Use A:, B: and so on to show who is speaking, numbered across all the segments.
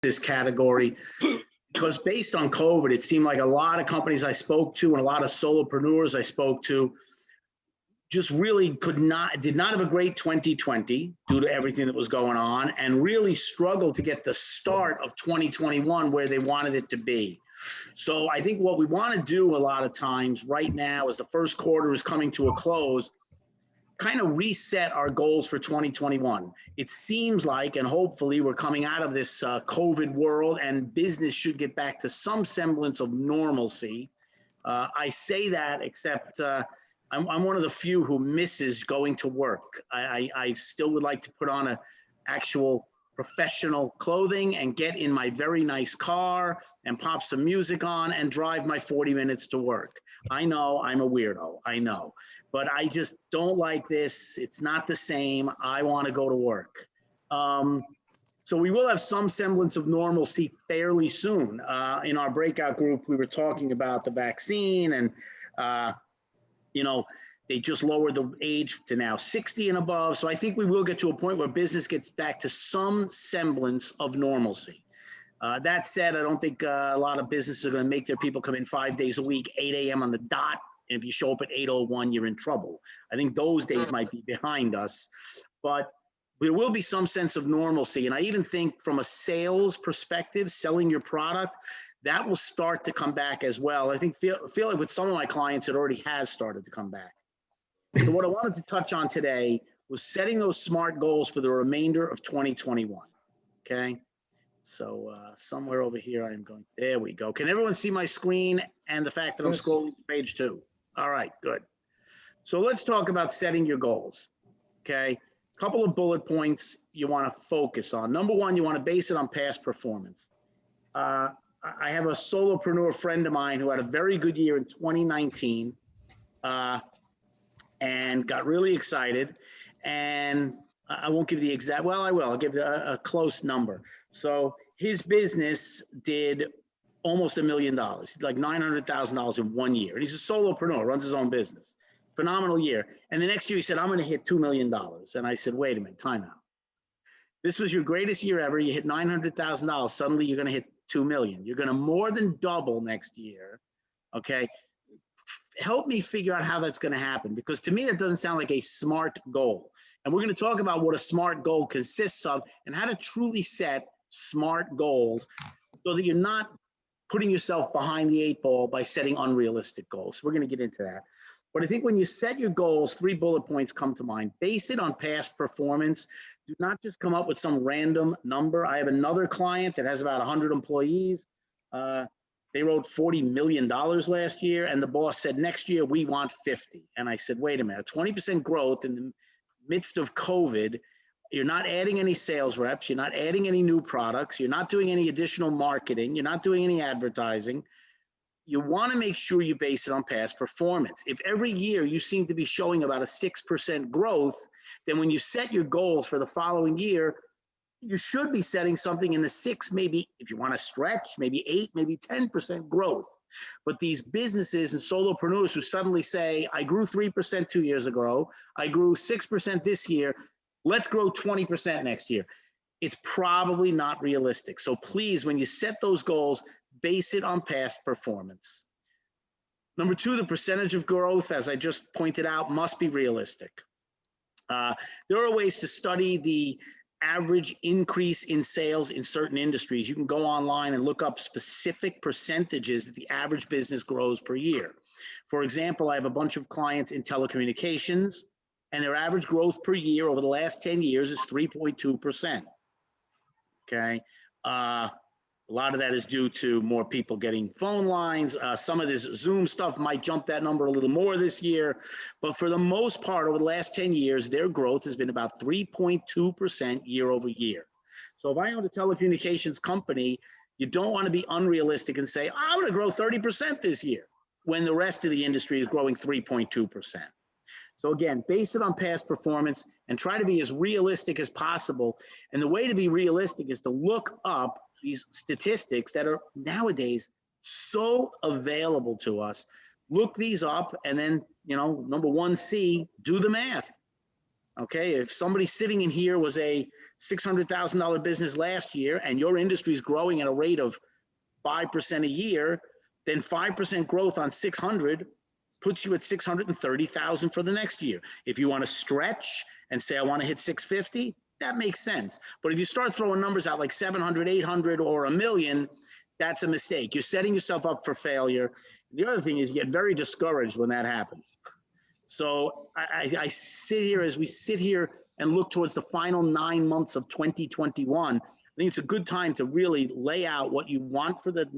A: this category because based on COVID, it seemed like a lot of companies I spoke to and a lot of solopreneurs I spoke to just really did not have a great 2020 due to everything that was going on, and really struggled to get the start of 2021 where they wanted it to be. So I think what we want to do a lot of times right now, as the first quarter is coming to a close, kind of reset our goals for 2021. It seems like, and hopefully we're coming out of this COVID world and business should get back to some semblance of normalcy. I say that, except I'm one of the few who misses going to work. I still would like to put on a actual professional clothing and get in my very nice car and pop some music on and drive my 40 minutes to work. I know I'm a weirdo, I know, but I just don't like this. It's not the same. I want to go to work. So we will have some semblance of normalcy fairly soon. In our breakout group, we were talking about the vaccine and, you know, they just lowered the age to now 60 and above. So I think we will get to a point where business gets back to some semblance of normalcy. That said, I don't think a lot of businesses are going to make their people come in 5 days a week, 8 a.m. on the dot. And if you show up at 8:01, you're in trouble. I think those days might be behind us, but there will be some sense of normalcy. And I even think from a sales perspective, selling your product, that will start to come back as well. I think feel like with some of my clients, it already has started to come back. So what I wanted to touch on today was setting those SMART goals for the remainder of 2021, okay? So somewhere over here, I am going, there we go. Can everyone see my screen and the fact that I'm scrolling to page 2? All right, good. So let's talk about setting your goals, okay? Couple of bullet points you want to focus on. Number one, you want to base it on past performance. I have a solopreneur friend of mine who had a very good year in 2019 and got really excited. And I won't give the exact, well, I will. I'll give a close number. So his business did almost $1 million. He did like $900,000 in 1 year. And he's a solopreneur, runs his own business. Phenomenal year. And the next year he said, I'm going to hit $2 million. And I said, wait a minute, time out. This was your greatest year ever. You hit $900,000. Suddenly you're going to hit 2 million. You're going to more than double next year. Okay. Help me figure out how that's going to happen, because to me, that doesn't sound like a SMART goal. And we're going to talk about what a SMART goal consists of and how to truly set SMART goals so that you're not putting yourself behind the 8 ball by setting unrealistic goals. We're going to get into that. But I think when you set your goals, 3 bullet points come to mind. Base it on past performance. Do not just come up with some random number. I have another client that has about 100 employees. They wrote $40 million last year, and the boss said, next year we want 50. And I said, wait a minute, 20% growth in the midst of COVID. You're not adding any sales reps. You're not adding any new products. You're not doing any additional marketing. You're not doing any advertising. You want to make sure you base it on past performance. If every year you seem to be showing about a 6% growth, then when you set your goals for the following year, you should be setting something in the 6, maybe if you want to stretch, maybe 8, maybe 10% growth. But these businesses and solopreneurs who suddenly say, I grew 3% 2 years ago, I grew 6% this year, let's grow 20% next year. It's probably not realistic. So please, when you set those goals, base it on past performance. Number 2, the percentage of growth, as I just pointed out, must be realistic. There are ways to study the average increase in sales in certain industries. You can go online and look up specific percentages that the average business grows per year. For example, I have a bunch of clients in telecommunications, and their average growth per year over the last 10 years is 3.2%. Okay. A lot of that is due to more people getting phone lines. Some of this Zoom stuff might jump that number a little more this year. But for the most part, over the last 10 years, their growth has been about 3.2% year over year. So if I own a telecommunications company, you don't want to be unrealistic and say, I'm going to grow 30% this year when the rest of the industry is growing 3.2%. So again, base it on past performance and try to be as realistic as possible. And the way to be realistic is to look up these statistics that are nowadays so available to us. Look these up and then, you know, number 1C, do the math. Okay, if somebody sitting in here was a $600,000 business last year and your industry is growing at a rate of 5% a year, then 5% growth on 600 puts you at 630,000 for the next year. If you want to stretch and say, I want to hit 650, that makes sense. But if you start throwing numbers out like 700, 800, or a million, that's a mistake. You're setting yourself up for failure. The other thing is you get very discouraged when that happens. So I sit here, as we sit here and look towards the final 9 months of 2021, I think it's a good time to really lay out what you want for the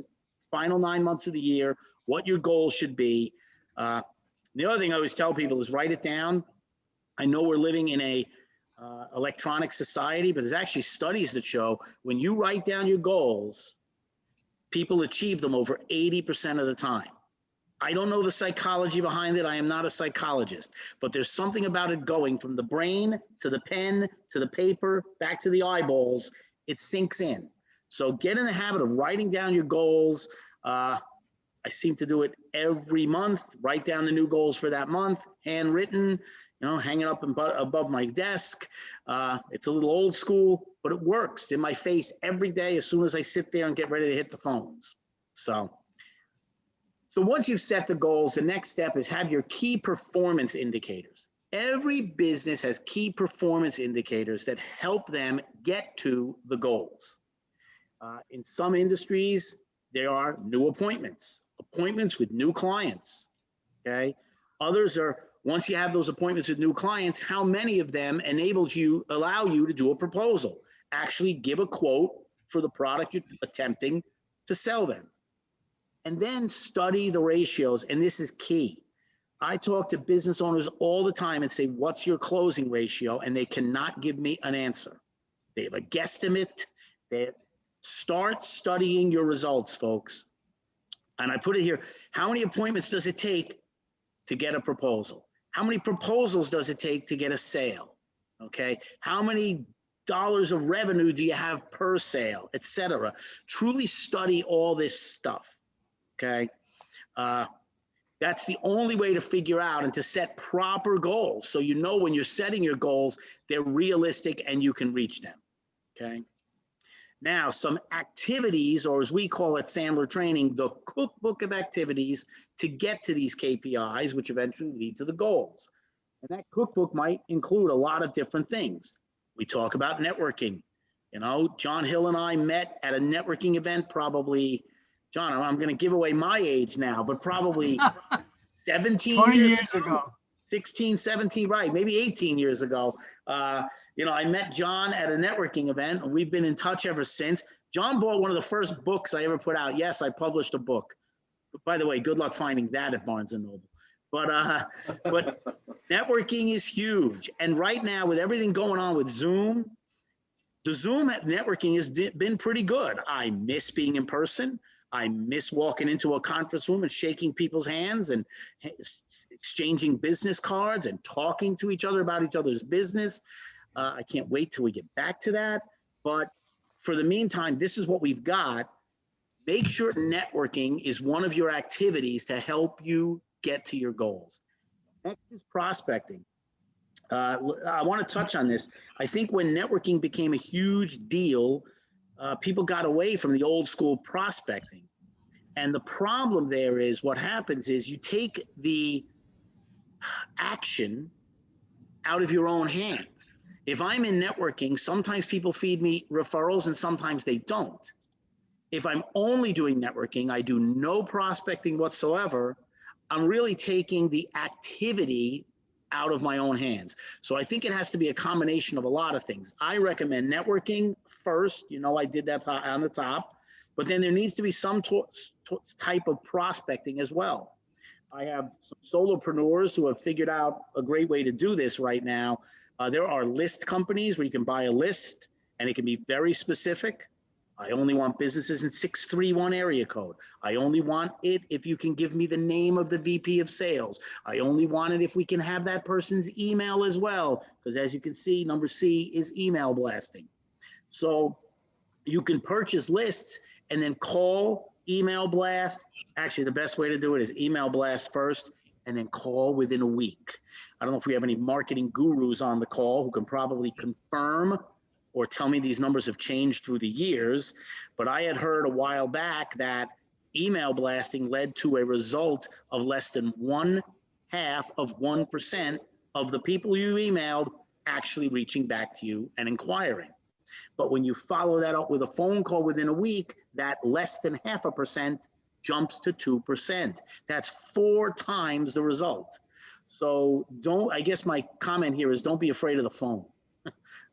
A: final 9 months of the year, what your goals should be. The other thing I always tell people is write it down. I know we're living in a electronic society, but there's actually studies that show when you write down your goals, people achieve them over 80% of the time. I don't know the psychology behind it. I am not a psychologist, but there's something about it going from the brain to the pen to the paper, back to the eyeballs. It sinks in. So get in the habit of writing down your goals. I seem to do it every month, write down the new goals for that month, handwritten, hang it up above my desk. It's a little old school, but it works in my face every day as soon as I sit there and get ready to hit the phones. So once you've set the goals, the next step is have your key performance indicators. Every business has key performance indicators that help them get to the goals. In some industries, there are new appointments with new clients, okay? Others are, once you have those appointments with new clients, how many of them allow you to do a proposal, actually give a quote for the product you're attempting to sell them. And then study the ratios, and this is key. I talk to business owners all the time and say, what's your closing ratio? And they cannot give me an answer. They have a guesstimate. Start studying your results, folks. And I put it here, how many appointments does it take to get a proposal? How many proposals does it take to get a sale? Okay, how many dollars of revenue do you have per sale, etc.? Truly study all this stuff. Okay, that's the only way to figure out and to set proper goals. So when you're setting your goals, they're realistic and you can reach them. Okay. Now, some activities, or as we call it, Sandler Training, the cookbook of activities to get to these KPIs, which eventually lead to the goals. And that cookbook might include a lot of different things. We talk about networking. John Hill and I met at a networking event probably, John, I'm going to give away my age now, but probably 17 years ago. 16, 17, right, maybe 18 years ago. I met John at a networking event, and we've been in touch ever since. John bought one of the first books I ever put out. Yes, I published a book. But by the way, good luck finding that at Barnes & Noble. But networking is huge. And right now, with everything going on with Zoom, the Zoom at networking has been pretty good. I miss being in person. I miss walking into a conference room and shaking people's hands and exchanging business cards and talking to each other about each other's business. I can't wait till we get back to that. But for the meantime, this is what we've got. Make sure networking is one of your activities to help you get to your goals. Next is prospecting. I want to touch on this. I think when networking became a huge deal, people got away from the old school prospecting. And the problem there is what happens is you take the action out of your own hands. If I'm in networking, sometimes people feed me referrals and sometimes they don't. If I'm only doing networking, I do no prospecting whatsoever. I'm really taking the activity out of my own hands. So I think it has to be a combination of a lot of things. I recommend networking first. I did that on the top, but then there needs to be some type of prospecting as well. I have some solopreneurs who have figured out a great way to do this right now. There are list companies where you can buy a list and it can be very specific. I only want businesses in 631 area code. I only want it if you can give me the name of the VP of sales. I only want it if we can have that person's email as well, because as you can see, number C is email blasting. So you can purchase lists and then call, email blast. Actually, the best way to do it is email blast first and then call within a week. I don't know if we have any marketing gurus on the call who can probably confirm or tell me these numbers have changed through the years, but I had heard a while back that email blasting led to a result of less than 0.5% of the people you emailed actually reaching back to you and inquiring. But when you follow that up with a phone call within a week, that less than 0.5% jumps to 2%. That's 4 times the result. So I guess my comment here is don't be afraid of the phone.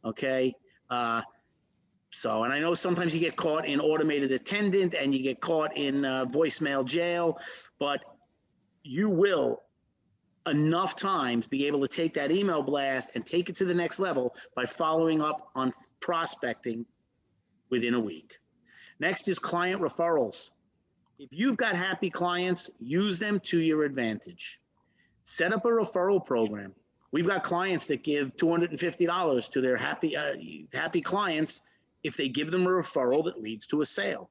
A: Okay. And I know sometimes you get caught in automated attendant and you get caught in voicemail jail, but you will enough times be able to take that email blast and take it to the next level by following up on prospecting within a week. Next is client referrals. If you've got happy clients, use them to your advantage. Set up a referral program. We've got clients that give $250 to their happy clients if they give them a referral that leads to a sale.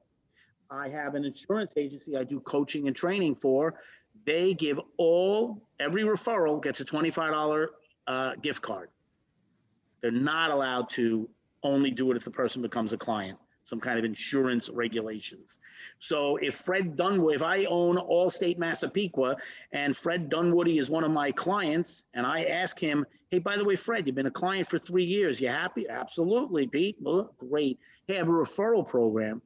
A: I have an insurance agency I do coaching and training for. They give every referral gets a $25 gift card. They're not allowed to only do it if the person becomes a client, some kind of insurance regulations. So if I own Allstate Massapequa and Fred Dunwoody is one of my clients and I ask him, hey, by the way, Fred, you've been a client for 3 years. You happy? Absolutely, Pete. Well, great. Hey, I have a referral program.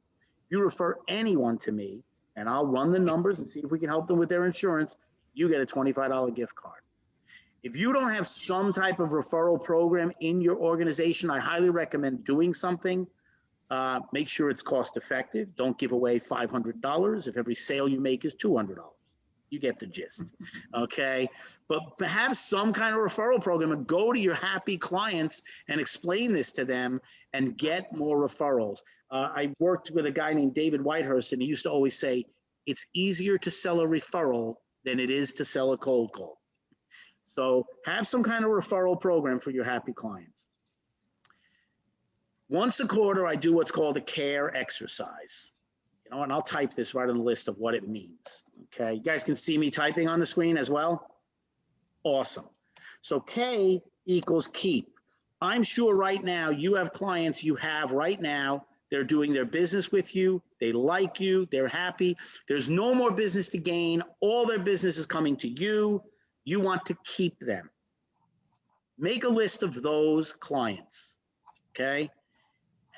A: You refer anyone to me and I'll run the numbers and see if we can help them with their insurance. You get a $25 gift card. If you don't have some type of referral program in your organization, I highly recommend doing something. Make sure it's cost effective. Don't give away $500 if every sale you make is $200. You get the gist, okay? But have some kind of referral program and go to your happy clients and explain this to them and get more referrals. I worked with a guy named David Whitehurst, and he used to always say, it's easier to sell a referral than it is to sell a cold call. So have some kind of referral program for your happy clients. Once a quarter, I do what's called a care exercise. And I'll type this right on the list of what it means. Okay, you guys can see me typing on the screen as well. Awesome. So K equals keep. I'm sure right now you have clients you have right now. They're doing their business with you. They like you. They're happy. There's no more business to gain. All their business is coming to you. You want to keep them. Make a list of those clients. Okay.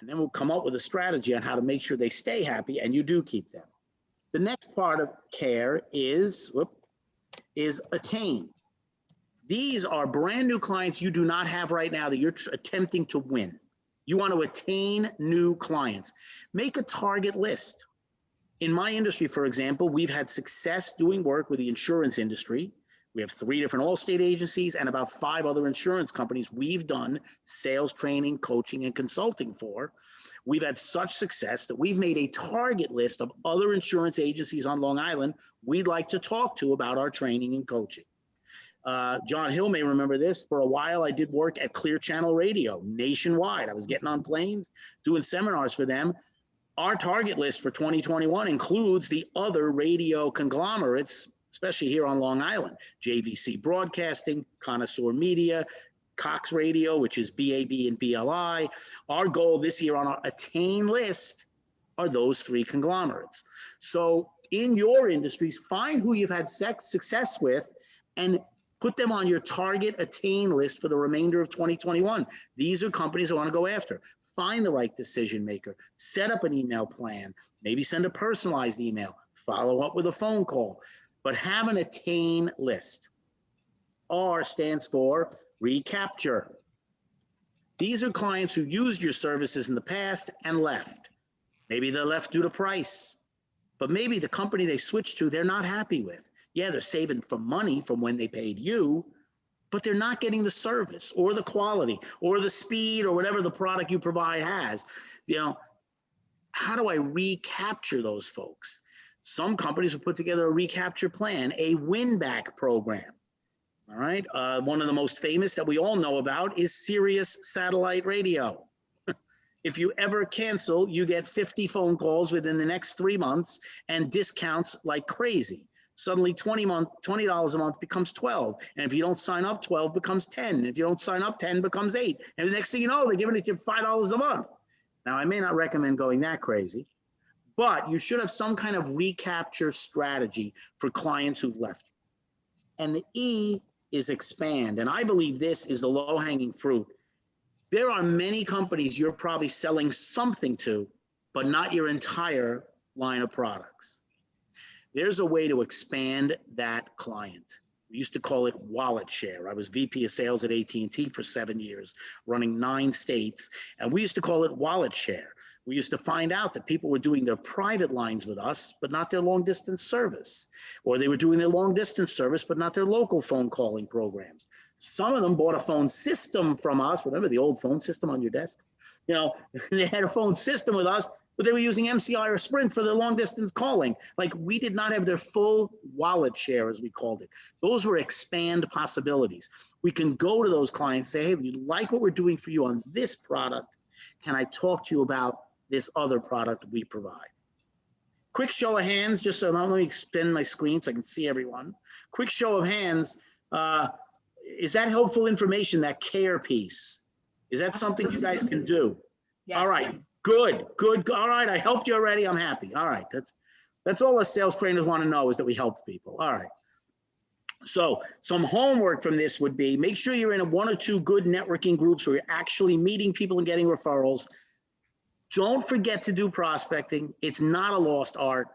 A: And then we'll come up with a strategy on how to make sure they stay happy and you do keep them. The next part of care is attain. These are brand new clients you do not have right now that you're attempting to win. You want to attain new clients. Make a target list. In my industry, for example, we've had success doing work with the insurance industry. We have 3 different Allstate agencies and about 5 other insurance companies we've done sales training, coaching, and consulting for. We've had such success that we've made a target list of other insurance agencies on Long Island we'd like to talk to about our training and coaching. John Hill may remember this. For a while, I did work at Clear Channel Radio nationwide. I was getting on planes, doing seminars for them. Our target list for 2021 includes the other radio conglomerates, especially here on Long Island, JVC Broadcasting, Connoisseur Media, Cox Radio, which is BAB and BLI. Our goal this year on our attain list are those 3 conglomerates. So in your industries, find who you've had success with and put them on your target attain list for the remainder of 2021. These are companies I want to go after. Find the right decision maker, set up an email plan, maybe send a personalized email, follow up with a phone call. But have an attain list. R stands for recapture. These are clients who used your services in the past and left. Maybe they left due to price, but maybe the company they switched to, they're not happy with. Yeah, they're saving some money from when they paid you, but they're not getting the service or the quality or the speed or whatever the product you provide has. How do I recapture those folks? Some companies will put together a recapture plan, a win-back program. All right. One of the most famous that we all know about is Sirius Satellite Radio. If you ever cancel, you get 50 phone calls within the next 3 months and discounts like crazy. suddenly $20 a month becomes 12. And if you don't sign up, 12 becomes 10. And if you don't sign up, 10 becomes 8. And the next thing you know, they're giving it to you $5 a month. Now, I may not recommend going that crazy, but you should have some kind of recapture strategy for clients who've left you. And the E is expand. And I believe this is the low-hanging fruit. There are many companies you're probably selling something to, but not your entire line of products. There's a way to expand that client. We used to call it wallet share. I was VP of sales at AT&T for 7 years, running 9 states, and we used to call it wallet share. We used to find out that people were doing their private lines with us, but not their long distance service, or they were doing their long distance service, but not their local phone calling programs. Some of them bought a phone system from us. Remember the old phone system on your desk? You know, they had a phone system with us, but they were using MCI or Sprint for their long distance calling. Like, we did not have their full wallet share, as we called it. Those were expand possibilities. We can go to those clients, say, hey, we like what we're doing for you on this product. Can I talk to you about this other product we provide? Quick show of hands, just so let me extend my screen so I can see everyone. Quick show of hands. Is that helpful information, that care piece? Is that something you guys can do?
B: Yes.
A: All right. Good. All right. I helped you already. I'm happy. All right. That's all us sales trainers want to know, is that we help people. All right. So some homework from this would be, make sure you're in 1 or 2 good networking groups where you're actually meeting people and getting referrals. Don't forget to do prospecting. It's not a lost art.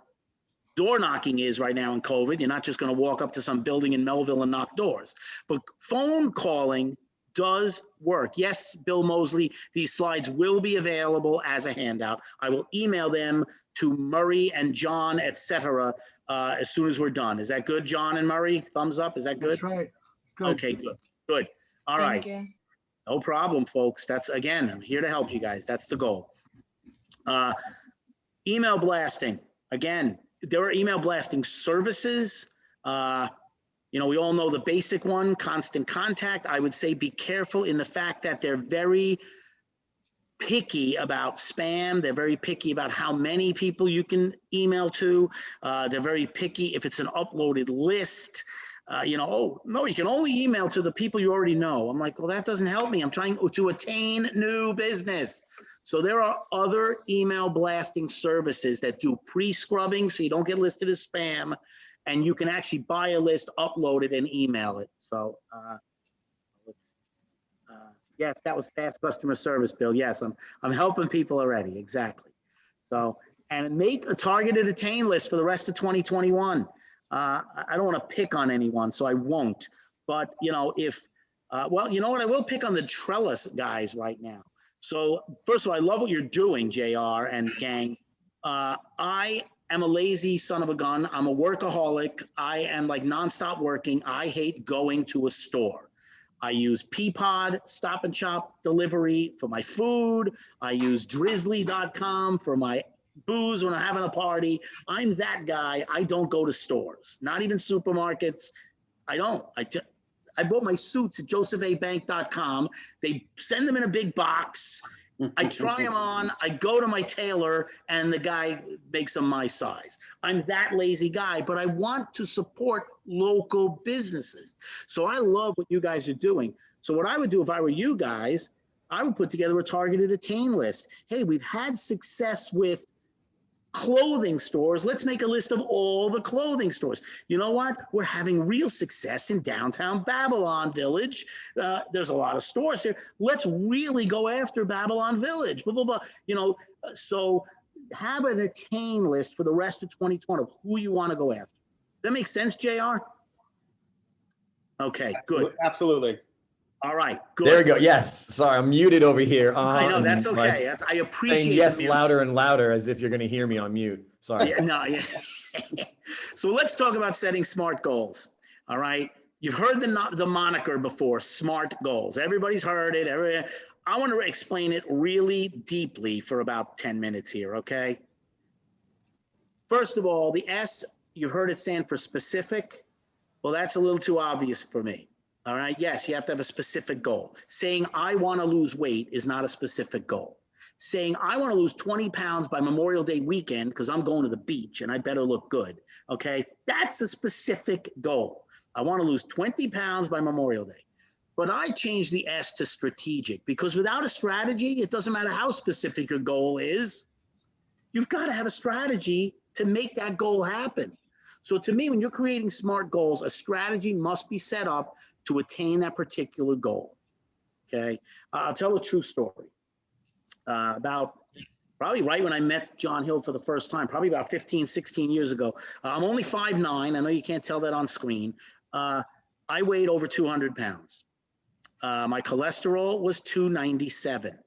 A: Door knocking is right now in COVID. You're not just going to walk up to some building in Melville and knock doors. But phone calling does work. Yes, Bill Mosley, these slides will be available as a handout. I will email them to Murray and John, etc. As soon as we're done. Is that good, John and Murray? Thumbs up. Is that good?
C: That's right. Good.
A: Okay, good. All right.
B: Thank you.
A: No problem, folks. That's, again, I'm here to help you guys. That's the goal. Email blasting. Again, there are email blasting services. You know, we all know the basic one, constant contact. I would say be careful in the fact that they're very picky about spam. They're very picky about how many people you can email to. They're very picky if it's an uploaded list. You know, oh, no, you can only email to the people you already know. I'm like, well, that doesn't help me. I'm trying to attain new business. So there are other email blasting services that do pre-scrubbing so you don't get listed as spam. And you can actually buy a list, upload it, and email it. So, yes, that was fast customer service, Bill. Yes, I'm helping people already. Exactly. So, and make a targeted attain list for the rest of 2021. I don't want to pick on anyone, so I won't. But you know, if well, you know what? I will pick on the Trellis guys right now. So, first of all, I love what you're doing, JR and gang. I am a lazy son of a gun. I'm a workaholic. I am like nonstop working. I hate going to a store. I use Peapod, Stop and Shop delivery for my food. I use drizzly.com for my booze when I'm having a party. I'm that guy. I don't go to stores, not even supermarkets. I don't. I bought my suits at josephabank.com. They send them in a big box. I try them on, I go to my tailor, and the guy makes them my size. I'm that lazy guy, but I want to support local businesses. So I love what you guys are doing. So what I would do if I were you guys, I would put together a targeted attain list. Hey, we've had success with clothing stores. Let's make a list of all the clothing stores. You know what? We're having real success in downtown Babylon Village. There's a lot of stores here. Let's really go after Babylon Village. Blah, blah, blah. You know, so have an attain list for the rest of 2020 of who you want to go after. That makes sense, JR? Okay, good.
D: Absolutely.
A: All right, good.
E: There we go. Yes. Sorry, I'm muted over here.
A: I know, that's okay.
E: Like,
A: I appreciate
E: saying yes
A: the
E: louder and louder as if you're going to hear me on mute. Sorry.
A: Yeah, no, yeah. So let's talk about setting SMART goals. All right. You've heard the moniker before, SMART goals. Everybody's heard it. I want to explain it really deeply for about 10 minutes here, okay? First of all, the S, you've heard it stand for specific. Well, that's a little too obvious for me. All right. Yes, you have to have a specific goal. Saying I want to lose weight is not a specific goal. saying, I want to lose 20 pounds by Memorial Day weekend because I'm going to the beach and I better look good. Okay. That's a specific goal. I want to lose 20 pounds by Memorial Day. But I changed the S to strategic, because without a strategy, it doesn't matter how specific your goal is. You've got to have a strategy to make that goal happen. So to me, when you're creating SMART goals, a strategy must be set up to attain that particular goal. Okay. I'll tell a true story. About probably right when I met John Hill for the first time, probably about 15, 16 years ago. I'm only 5'9". I know you can't tell that on screen. I weighed over 200 pounds. My cholesterol was 297.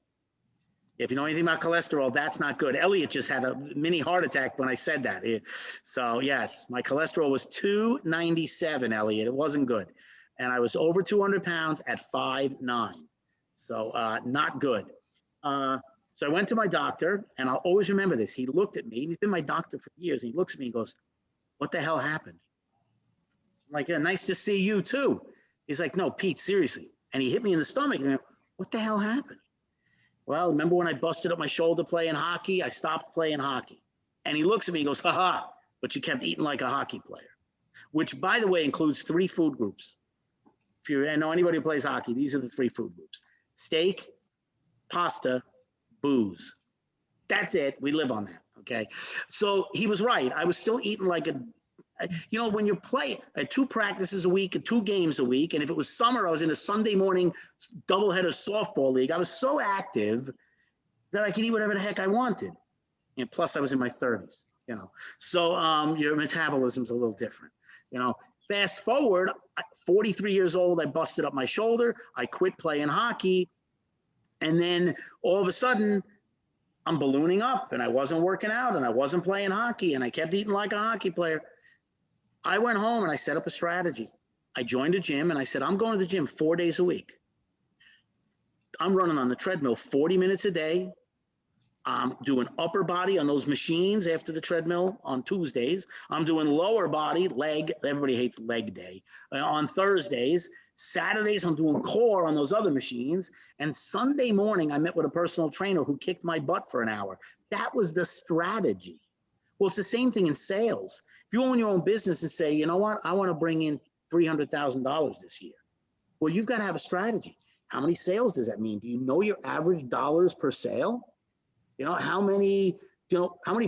A: If you know anything about cholesterol, that's not good. Elliot just had a mini heart attack when I said that. So yes, my cholesterol was 297, Elliot. It wasn't good. And I was over 200 pounds at 5'9". So not good. So I went to my doctor, and I'll always remember this. He looked at me. He's been my doctor for years. And he looks at me and goes, "What the hell happened?" I'm like, "Yeah, nice to see you too." He's like, "No, Pete, seriously." And he hit me in the stomach. And I went, "What the hell happened?" Well, remember when I busted up my shoulder playing hockey? I stopped playing hockey. And he looks at me and goes, "Ha, but you kept eating like a hockey player," which, by the way, includes 3 food groups. If you know anybody who plays hockey, these are the 3 food groups: steak, pasta, booze. That's it. We live on that. Okay. So he was right. I was still eating like when you play 2 practices a week and 2 games a week. And if it was summer, I was in a Sunday morning doubleheader softball league. I was so active that I could eat whatever the heck I wanted. And plus I was in my 30s, so your metabolism's a little different, fast forward, 43 years old, I busted up my shoulder. I quit playing hockey. And then all of a sudden, I'm ballooning up, and I wasn't working out, and I wasn't playing hockey, and I kept eating like a hockey player. I went home and I set up a strategy. I joined a gym, and I said, I'm going to the gym 4 days a week. I'm running on the treadmill 40 minutes a day. I'm doing upper body on those machines after the treadmill on Tuesdays. I'm doing lower body, leg. Everybody hates leg day on Thursdays. Saturdays, I'm doing core on those other machines. And Sunday morning, I met with a personal trainer who kicked my butt for an hour. That was the strategy. Well, it's the same thing in sales. If you own your own business and say, you know what, I want to bring in $300,000 this year. Well, you've got to have a strategy. How many sales does that mean? Do you know your average dollars per sale? How many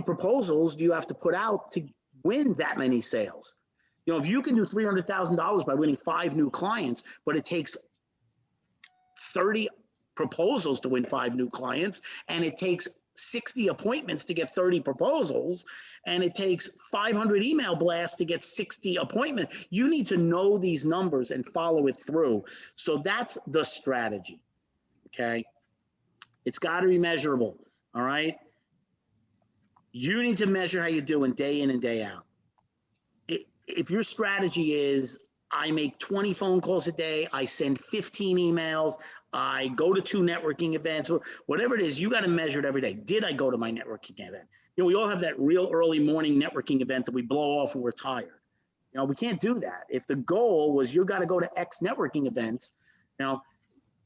A: proposals do you have to put out to win that many sales? If you can do $300,000 by winning 5 new clients, but it takes 30 proposals to win 5 new clients, and it takes 60 appointments to get 30 proposals, and it takes 500 email blasts to get 60 appointments, you need to know these numbers and follow it through. So that's the strategy, okay? It's got to be measurable, all right? You need to measure how you're doing day in and day out. If your strategy is, I make 20 phone calls a day, I send 15 emails, I go to 2 networking events, whatever it is, you got to measure it every day. Did I go to my networking event? We all have that real early morning networking event that we blow off when we're tired. We can't do that. If the goal was you got to go to X networking events,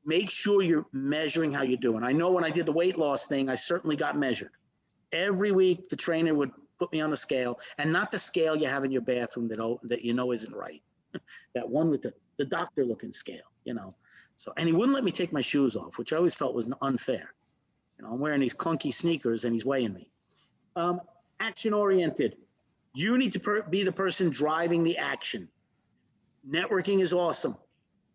A: make sure you're measuring how you're doing. I know when I did the weight loss thing, I certainly got measured. Every week, the trainer would put me on the scale, and not the scale you have in your bathroom that isn't right. That one with the doctor looking scale, So, and he wouldn't let me take my shoes off, which I always felt was unfair. I'm wearing these clunky sneakers and he's weighing me. Action oriented. You need to be the person driving the action. Networking is awesome,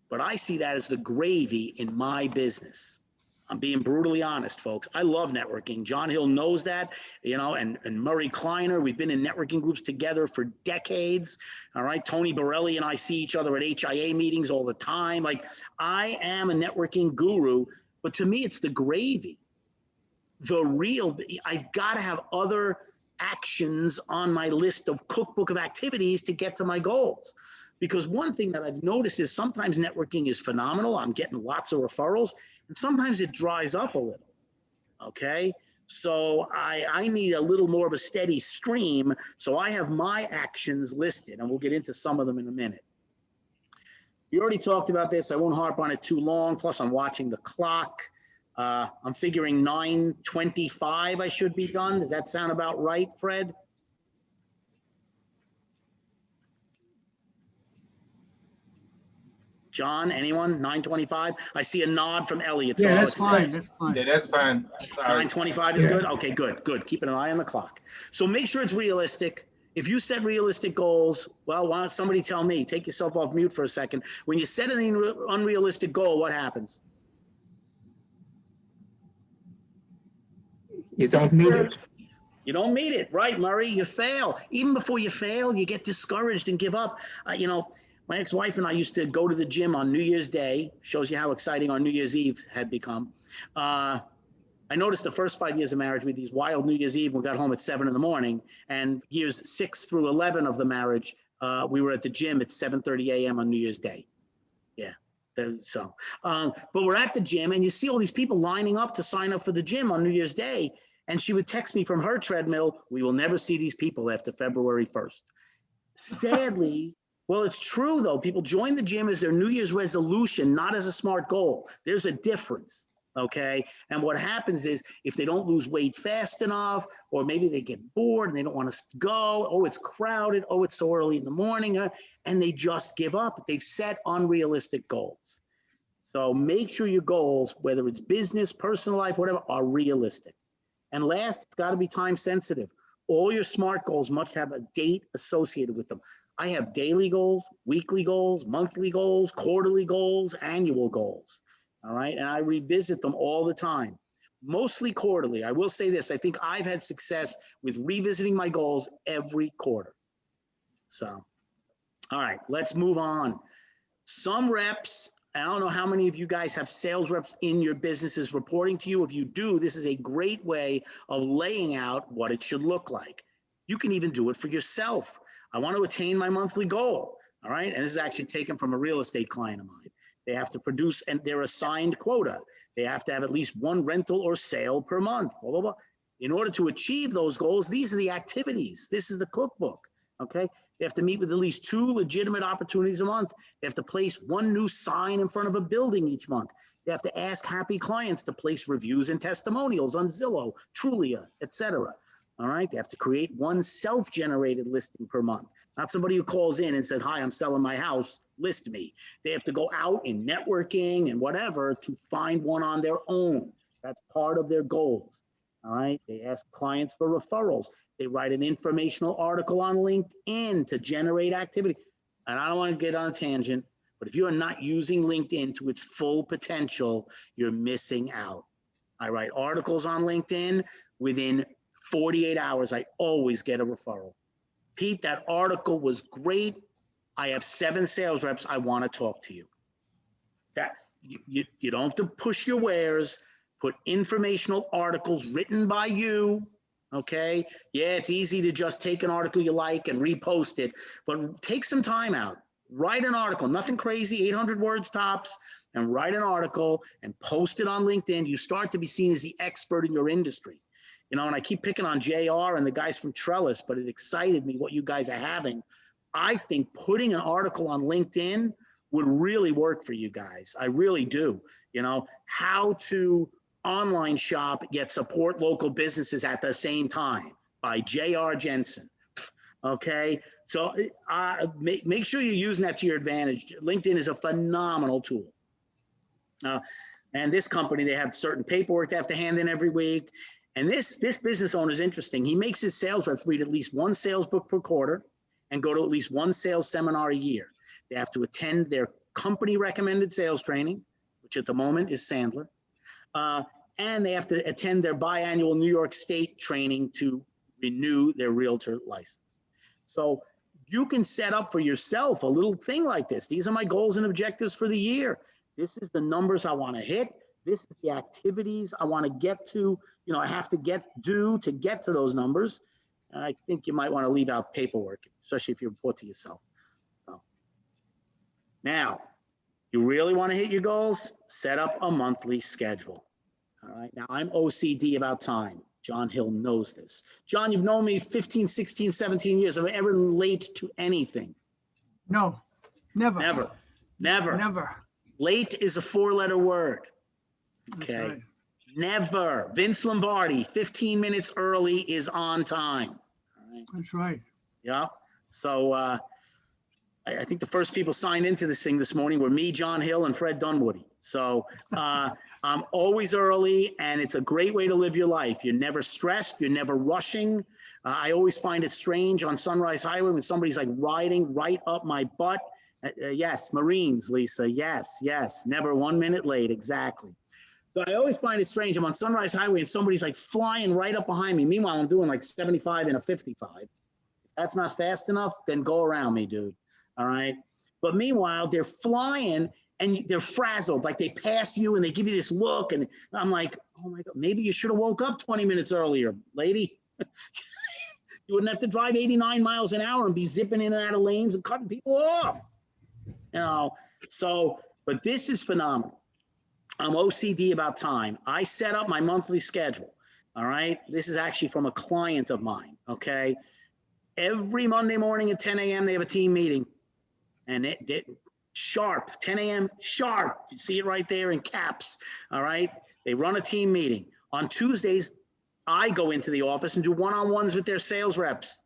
A: but I see that as the gravy in my business. I'm being brutally honest, folks. I love networking. John Hill knows that, and Murray Kleiner. We've been in networking groups together for decades. All right. Tony Borelli and I see each other at HIA meetings all the time. Like, I am a networking guru, but to me, it's the gravy. I've got to have other actions on my list of cookbook of activities to get to my goals. Because one thing that I've noticed is sometimes networking is phenomenal. I'm getting lots of referrals. And sometimes it dries up a little, okay? So I need a little more of a steady stream. So I have my actions listed, and we'll get into some of them in a minute. We already talked about this. I won't harp on it too long. Plus, I'm watching the clock. I'm figuring 9:25 I should be done. Does that sound about right, Fred? John, anyone? 9:25? I see a nod from Elliot. So
B: Yeah,
A: I'll
B: that's fine,
A: accept.
B: that's fine.
C: Yeah, that's fine. Sorry.
A: 9:25 is
B: Yeah.
A: good? Okay, good, good. Keeping an eye on the clock. So make sure it's realistic. If you set realistic goals, well, why don't somebody tell me? Take yourself off mute for a second. When you set an unrealistic goal, what happens?
B: You don't need it.
A: You don't meet it, right, Murray? You fail. Even before you fail, you get discouraged and give up. You know, my ex-wife and I used to go to the gym on New Year's Day. Shows you how exciting our New Year's Eve had become. I noticed the first 5 years of marriage with these wild New Year's Eve, we got home at 7 in the morning, and years 6 through 11 of the marriage, we were at the gym at 7:30 a.m. on New Year's Day. Yeah. But we're at the gym and you see all these people lining up to sign up for the gym on New Year's Day. And she would text me from her treadmill, we will never see these people after February 1st. Sadly, well, it's true though. People join the gym as their New Year's resolution, not as a SMART goal. There's a difference. Okay. And what happens is if they don't lose weight fast enough, or maybe they get bored and they don't want to go, oh, it's crowded, oh, it's so early in the morning, and they just give up. They've set unrealistic goals. So make sure your goals, whether it's business, personal life, whatever, are realistic. And last, it's got to be time sensitive. All your SMART goals must have a date associated with them. I have daily goals, weekly goals, monthly goals, quarterly goals, annual goals. All right. And I revisit them all the time, mostly quarterly. I will say this. I think I've had success with revisiting my goals every quarter. So, all right, let's move on. Some reps, I don't know how many of you guys have sales reps in your businesses reporting to you. If you do, this is a great way of laying out what it should look like. You can even do it for yourself. I want to attain my monthly goal. All right. And this is actually taken from a real estate client of mine. They have to produce and their assigned quota. They have to have at least one rental or sale per month. Blah, blah, blah. In order to achieve those goals, these are the activities. This is the cookbook. Okay. They have to meet with at least 2 legitimate opportunities a month. They have to place 1 new sign in front of a building each month. They have to ask happy clients to place reviews and testimonials on Zillow, Trulia, etc. All right. They have to create 1 self-generated listing per month. Not somebody who calls in and says, hi, I'm selling my house, list me. They have to go out in networking and whatever to find one on their own. That's part of their goals. All right. They ask clients for referrals. They write an informational article on LinkedIn to generate activity. And I don't want to get on a tangent, but if you are not using LinkedIn to its full potential, you're missing out. I write articles on LinkedIn. Within 48 hours, I always get a referral. Pete, that article was great. I have 7 sales reps. I want to talk to you. That you don't have to push your wares. Put informational articles written by you. Okay. Yeah, it's easy to just take an article you like and repost it, but take some time out. Write an article, nothing crazy, 800 words tops, and write an article and post it on LinkedIn. You start to be seen as the expert in your industry. You know, and I keep picking on JR and the guys from Trellis, but it excited me what you guys are having. I think putting an article on LinkedIn would really work for you guys. I really do. You know, how to online shop yet support local businesses at the same time by JR Jensen. Okay, so make sure you're using that to your advantage. LinkedIn is a phenomenal tool. And this company, they have certain paperwork they have to hand in every week. And this business owner is interesting. He makes his sales reps read at least 1 sales book per quarter and go to at least 1 sales seminar a year. They have to attend their company recommended sales training, which at the moment is Sandler. And they have to attend their biannual New York State training to renew their realtor license. So you can set up for yourself a little thing like this. These are my goals and objectives for the year. This is the numbers I want to hit. This is the activities I want to get to. You know, I have to do to get to those numbers. I think you might want to leave out paperwork, especially if you report to yourself. So now, you really want to hit your goals? Set up a monthly schedule. All right. Now, I'm OCD about time. John Hill knows this. John, you've known me 15, 16, 17 years. Have I ever been late to anything?
B: No, never.
A: Never. Never.
B: Never.
A: Late is a 4-letter word.
B: That's
A: Okay.
B: right.
A: Never. Vince Lombardi, 15 minutes early is on time. All right.
B: That's right.
A: Yeah. So I think the first people signed into this thing this morning were me, John Hill, and Fred Dunwoody. So I'm always early, and it's a great way to live your life. You're never stressed. You're never rushing. I always find it strange on Sunrise Highway when somebody's like riding right up my butt. Yes, Marines, Lisa. Yes, yes. Never 1 minute late. Exactly. So I always find it strange. I'm on Sunrise Highway and somebody's like flying right up behind me. Meanwhile, I'm doing like 75 and a 55. If that's not fast enough, then go around me, dude. All right. But meanwhile, they're flying and they're frazzled. Like they pass you and they give you this look. And I'm like, oh my God, maybe you should have woke up 20 minutes earlier, lady. You wouldn't have to drive 89 miles an hour and be zipping in and out of lanes and cutting people off. You know, so, but this is phenomenal. I'm OCD about time. I set up my monthly schedule. All right. This is actually from a client of mine. Okay. Every Monday morning at 10 a.m., they have a team meeting. And it sharp, 10 a.m. sharp. You see it right there in caps. All right. They run a team meeting. On Tuesdays, I go into the office and do one-on-ones with their sales reps.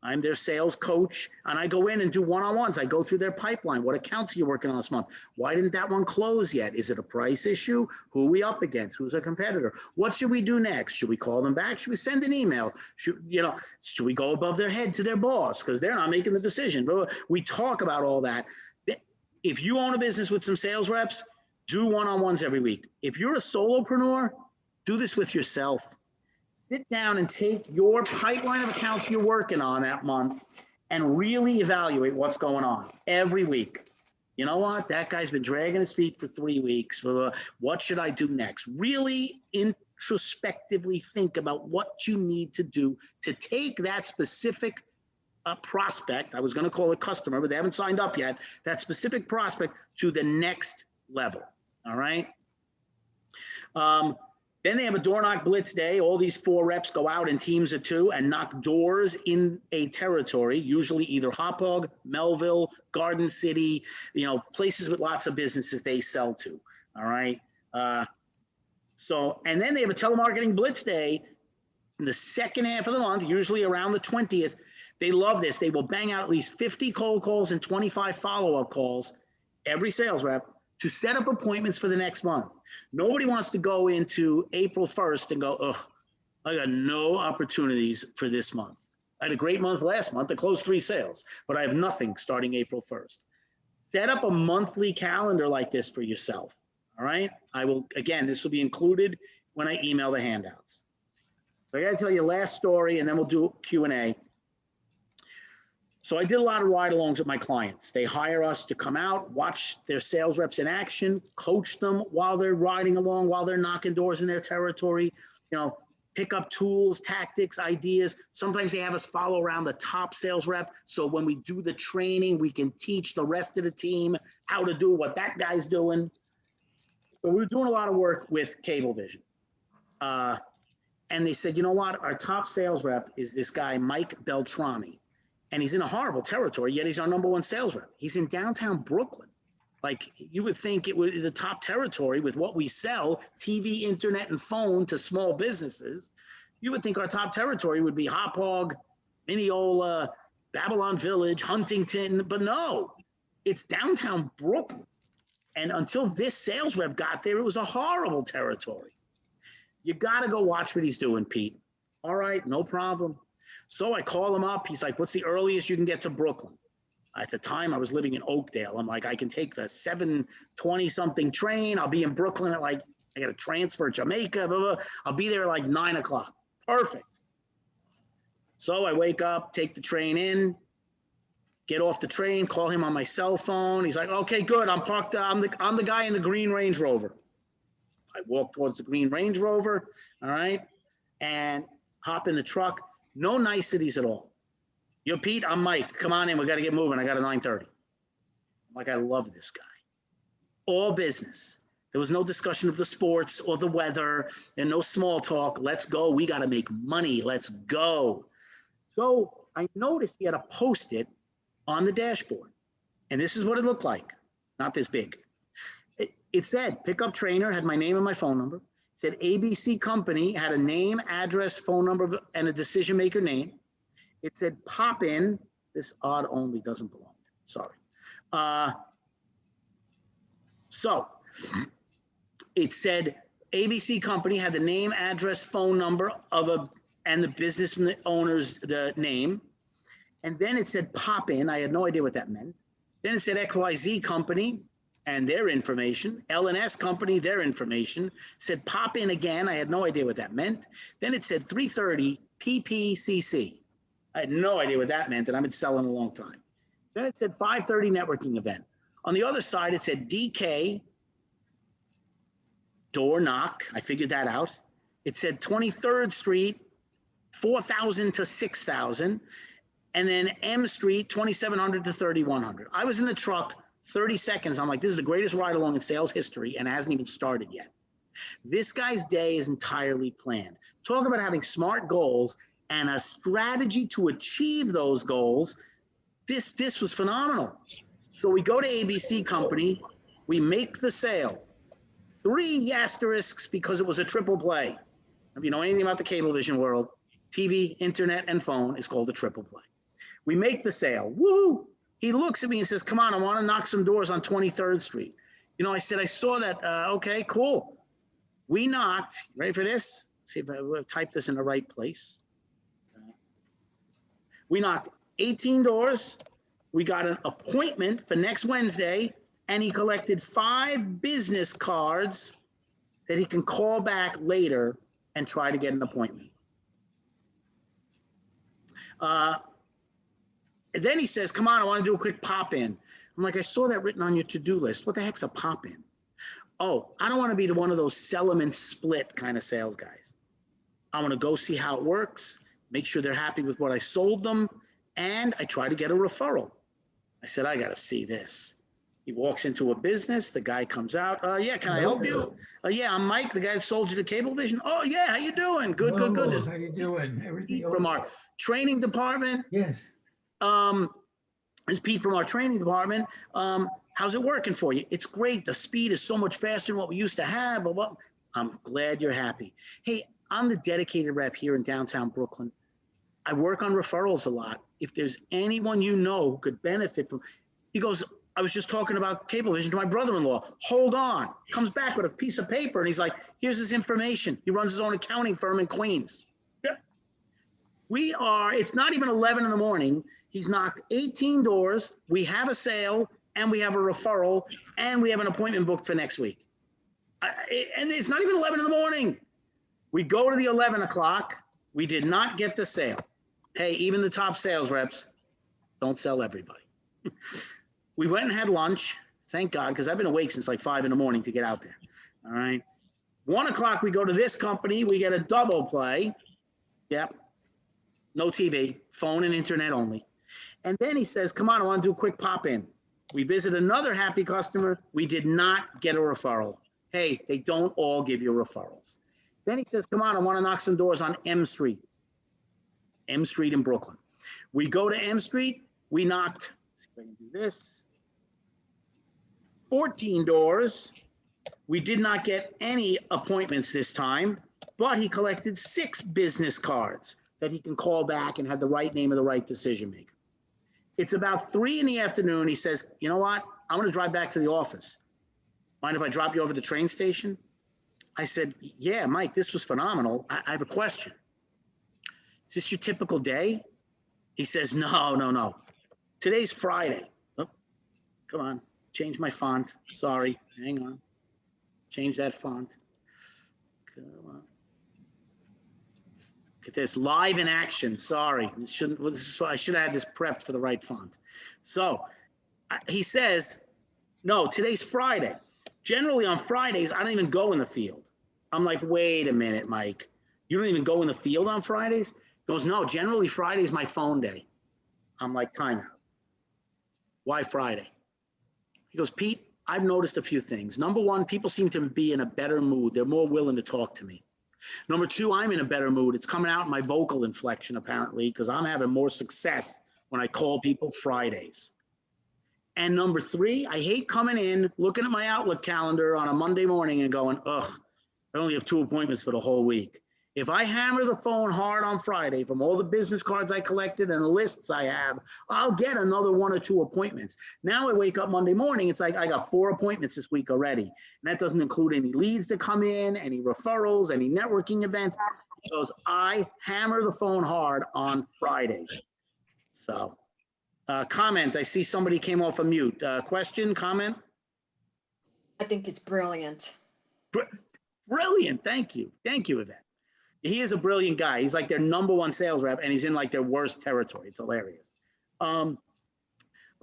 A: I'm their sales coach, and I go in and do one-on-ones. I go through their pipeline. What accounts are you working on this month? Why didn't that one close yet? Is it a price issue? Who are we up against? Who's a competitor? What should we do next? Should we call them back? Should we send an email? Should we go above their head to their boss because they're not making the decision? We talk about all that. If you own a business with some sales reps, do one-on-ones every week. If you're a solopreneur, do this with yourself. Sit down and take your pipeline of accounts you're working on that month and really evaluate what's going on every week. You know what? That guy's been dragging his feet for 3 weeks. What should I do next? Really introspectively think about what you need to do to take that specific prospect, I was going to call it customer, but they haven't signed up yet, that specific prospect to the next level. All right. Then they have a door knock blitz day. All these 4 reps go out in teams of 2 and knock doors in a territory, usually either Hauppauge, Melville, Garden City, places with lots of businesses they sell to. All right. And then they have a telemarketing blitz day in the second half of the month, usually around the 20th. They love this. They will bang out at least 50 cold calls and 25 follow-up calls, every sales rep, to set up appointments for the next month. Nobody wants to go into April 1st and go, ugh, I got no opportunities for this month. I had a great month last month. I closed 3 sales, but I have nothing starting April 1st. Set up a monthly calendar like this for yourself. All right. This will be included when I email the handouts. So I got to tell you last story and then we'll do Q&A. So I did a lot of ride-alongs with my clients. They hire us to come out, watch their sales reps in action, coach them while they're riding along, while they're knocking doors in their territory, pick up tools, tactics, ideas. Sometimes they have us follow around the top sales rep. So when we do the training, we can teach the rest of the team how to do what that guy's doing. So we were doing a lot of work with Cablevision. And they said, you know what? Our top sales rep is this guy, Mike Beltrami. And he's in a horrible territory, yet he's our #1 sales rep. He's in downtown Brooklyn. Like you would think it would be the top territory with what we sell, TV, internet, and phone to small businesses. You would think our top territory would be Hauppauge, Mineola, Babylon Village, Huntington, but no, it's downtown Brooklyn. And until this sales rep got there, it was a horrible territory. You got to go watch what he's doing, Pete. All right, no problem. So I call him up. He's like, what's the earliest you can get to Brooklyn? At the time, I was living in Oakdale. I'm like, I can take the 7:20-something train. I'll be in Brooklyn at I got to transfer Jamaica. Blah, blah. I'll be there at 9 o'clock. Perfect. So I wake up, take the train in, get off the train, call him on my cell phone. He's like, okay, good. I'm parked. I'm the guy in the green Range Rover. I walk towards the green Range Rover. All right. And hop in the truck. No niceties at all. Yo, Pete, I'm Mike. Come on in. We got to get moving. I got a 9:30. I'm like, I love this guy. All business. There was no discussion of the sports or the weather and no small talk. Let's go. We got to make money. Let's go. So I noticed he had a Post-it on the dashboard. And this is what it looked like. Not this big. It said, pickup trainer, had my name and my phone number. Said ABC company had a name, address, phone number, and a decision maker name. It said pop in. This odd only doesn't belong. Sorry. So it said ABC company had the name, address, phone number and the business owner's the name. And then it said pop in. I had no idea what that meant. Then it said XYZ company and their information. L&S company, their information. Said pop in again. I had no idea what that meant. Then it said 330 PPCC. I had no idea what that meant, and I've been selling a long time. Then it said 5:30 networking event. On the other side, it said DK, door knock. I figured that out. It said 23rd Street, 4,000 to 6,000. And then M Street, 2,700 to 3,100. I was in the truck 30 seconds. I'm like, this is the greatest ride along in sales history, and it hasn't even started yet. This guy's day is entirely planned. Talk about having smart goals and a strategy to achieve those goals. This was phenomenal. So we go to ABC company, we make the sale. 3 asterisks because it was a triple play. If you know anything about the Cablevision world, TV, internet, and phone is called a triple play. We make the sale. Woo! He looks at me and says, come on, I want to knock some doors on 23rd Street. You know, I said, I saw that. Okay, cool. We knocked, ready for this? See if I type this in the right place. We knocked 18 doors. We got an appointment for next Wednesday, and he collected 5 business cards that he can call back later and try to get an appointment. And then he says, come on, I want to do a quick pop-in. I'm like, I saw that written on your to-do list. What the heck's a pop-in? Oh, I don't want to be one of those sell them and split kind of sales guys. I want to go see how it works, make sure they're happy with what I sold them, and I try to get a referral. I said, I got to see this. He walks into a business. The guy comes out. Yeah, can I help you? Yeah, I'm Mike, the guy that sold you the Cablevision. Oh, yeah, how you doing? Good, good, good.
C: How you doing? Everything
A: Pete from our training department.
C: Yes.
A: This is Pete from our training department. How's it working for you? It's great. The speed is so much faster than what we used to have. But well, I'm glad you're happy. Hey, I'm the dedicated rep here in downtown Brooklyn. I work on referrals a lot. If there's anyone you know who could benefit from, he goes, I was just talking about Cablevision to my brother-in-law. Hold on. Comes back with a piece of paper and he's like, here's his information. He runs his own accounting firm in Queens. Yeah. It's not even 11 in the morning. He's knocked 18 doors. We have a sale and we have a referral and we have an appointment booked for next week. And it's not even 11 in the morning. We go to the 11 o'clock. We did not get the sale. Hey, even the top sales reps don't sell everybody. We went and had lunch, thank God, because I've been awake since like 5 in the morning to get out there. All right. 1 o'clock, we go to this company. We get a double play. Yep. No TV, phone and internet only. And then he says, come on, I want to do a quick pop in. We visit another happy customer. We did not get a referral. Hey, they don't all give you referrals. Then he says, come on, I want to knock some doors on M Street. M Street in Brooklyn. We go to M Street. We knocked, let's see if I can do this. 14 doors. We did not get any appointments this time, but he collected 6 business cards that he can call back and had the right name of the right decision maker. It's about 3 in the afternoon. He says, you know what? I'm going to drive back to the office. Mind if I drop you over at the train station? I said, yeah, Mike, this was phenomenal. I have a question. Is this your typical day? He says, no. Today's Friday. Oh, come on. Change my font. Sorry. Hang on. Change that font. Come on. Look at this. Live in action. Sorry. I should have had this prepped for the right font. So he says, no, today's Friday. Generally on Fridays, I don't even go in the field. I'm like, wait a minute, Mike. You don't even go in the field on Fridays? He goes, no, generally Friday's my phone day. I'm like, time out. Why Friday? He goes, Pete, I've noticed a few things. Number one, people seem to be in a better mood. They're more willing to talk to me. Number two, I'm in a better mood. It's coming out in my vocal inflection, apparently, because I'm having more success when I call people Fridays. And number three, I hate coming in, looking at my Outlook calendar on a Monday morning and going, ugh, I only have 2 appointments for the whole week. If I hammer the phone hard on Friday from all the business cards I collected and the lists I have, I'll get another 1 or 2 appointments. Now I wake up Monday morning, it's like I got 4 appointments this week already. And that doesn't include any leads that come in, any referrals, any networking events. Because I hammer the phone hard on Friday. So, comment, I see somebody came off of mute. Question, comment?
C: I think it's brilliant.
A: Brilliant, thank you. Thank you, Yvette. He is a brilliant guy. He's like their #1 sales rep, and he's in like their worst territory. It's hilarious. But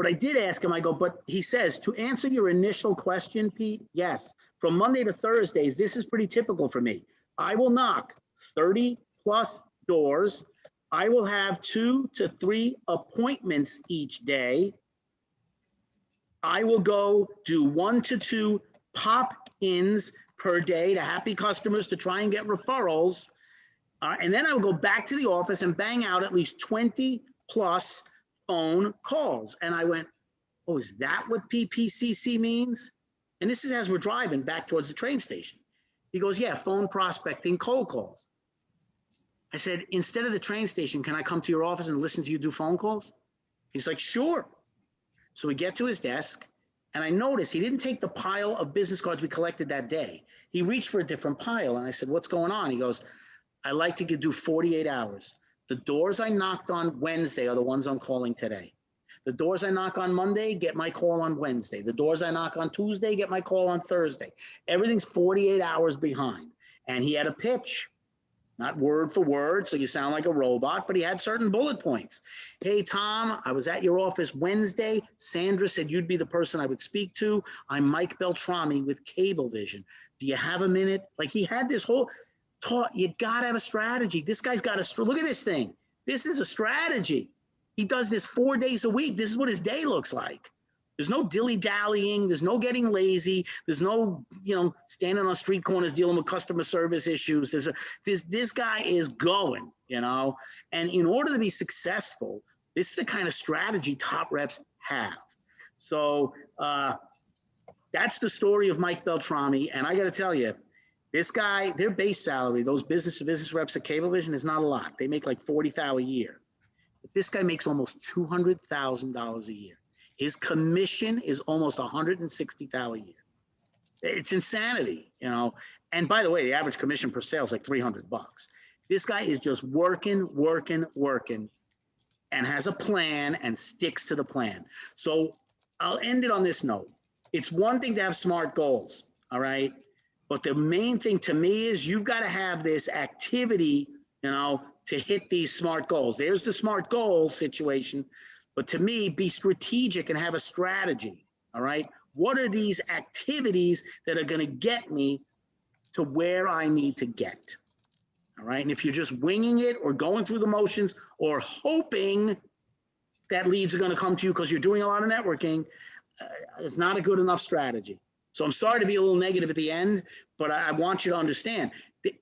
A: I did ask him, I go, but he says, to answer your initial question, Pete, yes, from Monday to Thursdays, this is pretty typical for me. I will knock 30 plus doors. I will have 2 to 3 appointments each day. I will go do 1 to 2 pop-ins per day to happy customers to try and get referrals. And then I will go back to the office and bang out at least 20 plus phone calls. And I went, oh, is that what PPCC means? And this is as we're driving back towards the train station. He goes, yeah, phone prospecting, cold calls. I said, instead of the train station, can I come to your office and listen to you do phone calls? He's like, sure. So we get to his desk, and I noticed he didn't take the pile of business cards we collected that day. He reached for a different pile, and I said, what's going on? He goes, I like to do 48 hours. The doors I knocked on Wednesday are the ones I'm calling today. The doors I knock on Monday, get my call on Wednesday. The doors I knock on Tuesday, get my call on Thursday. Everything's 48 hours behind. And he had a pitch, not word for word, so you sound like a robot, but he had certain bullet points. Hey, Tom, I was at your office Wednesday. Sandra said you'd be the person I would speak to. I'm Mike Beltrami with Cablevision. Do you have a minute? Like, he had this whole taught, you gotta have a strategy. This guy's got a, look at this thing. This is a strategy. He does this 4 days a week. This is what his day looks like. There's no dilly-dallying. There's no getting lazy. There's no, standing on street corners dealing with customer service issues. This guy is going, and in order to be successful, this is the kind of strategy top reps have. So that's the story of Mike Beltrami. And I got to tell you, this guy, their base salary, those business-to-business reps at Cablevision is not a lot. They make like $40,000 a year. But this guy makes almost $200,000 a year. His commission is almost $160,000 a year. It's insanity, And by the way, the average commission per sale is like $300. This guy is just working, and has a plan and sticks to the plan. So I'll end it on this note. It's one thing to have SMART goals, all right? But the main thing to me is you've got to have this activity, to hit these SMART goals. There's the SMART goals situation. But to me, be strategic and have a strategy, all right? What are these activities that are going to get me to where I need to get, all right? And if you're just winging it or going through the motions or hoping that leads are going to come to you because you're doing a lot of networking, it's not a good enough strategy. So I'm sorry to be a little negative at the end, but I want you to understand that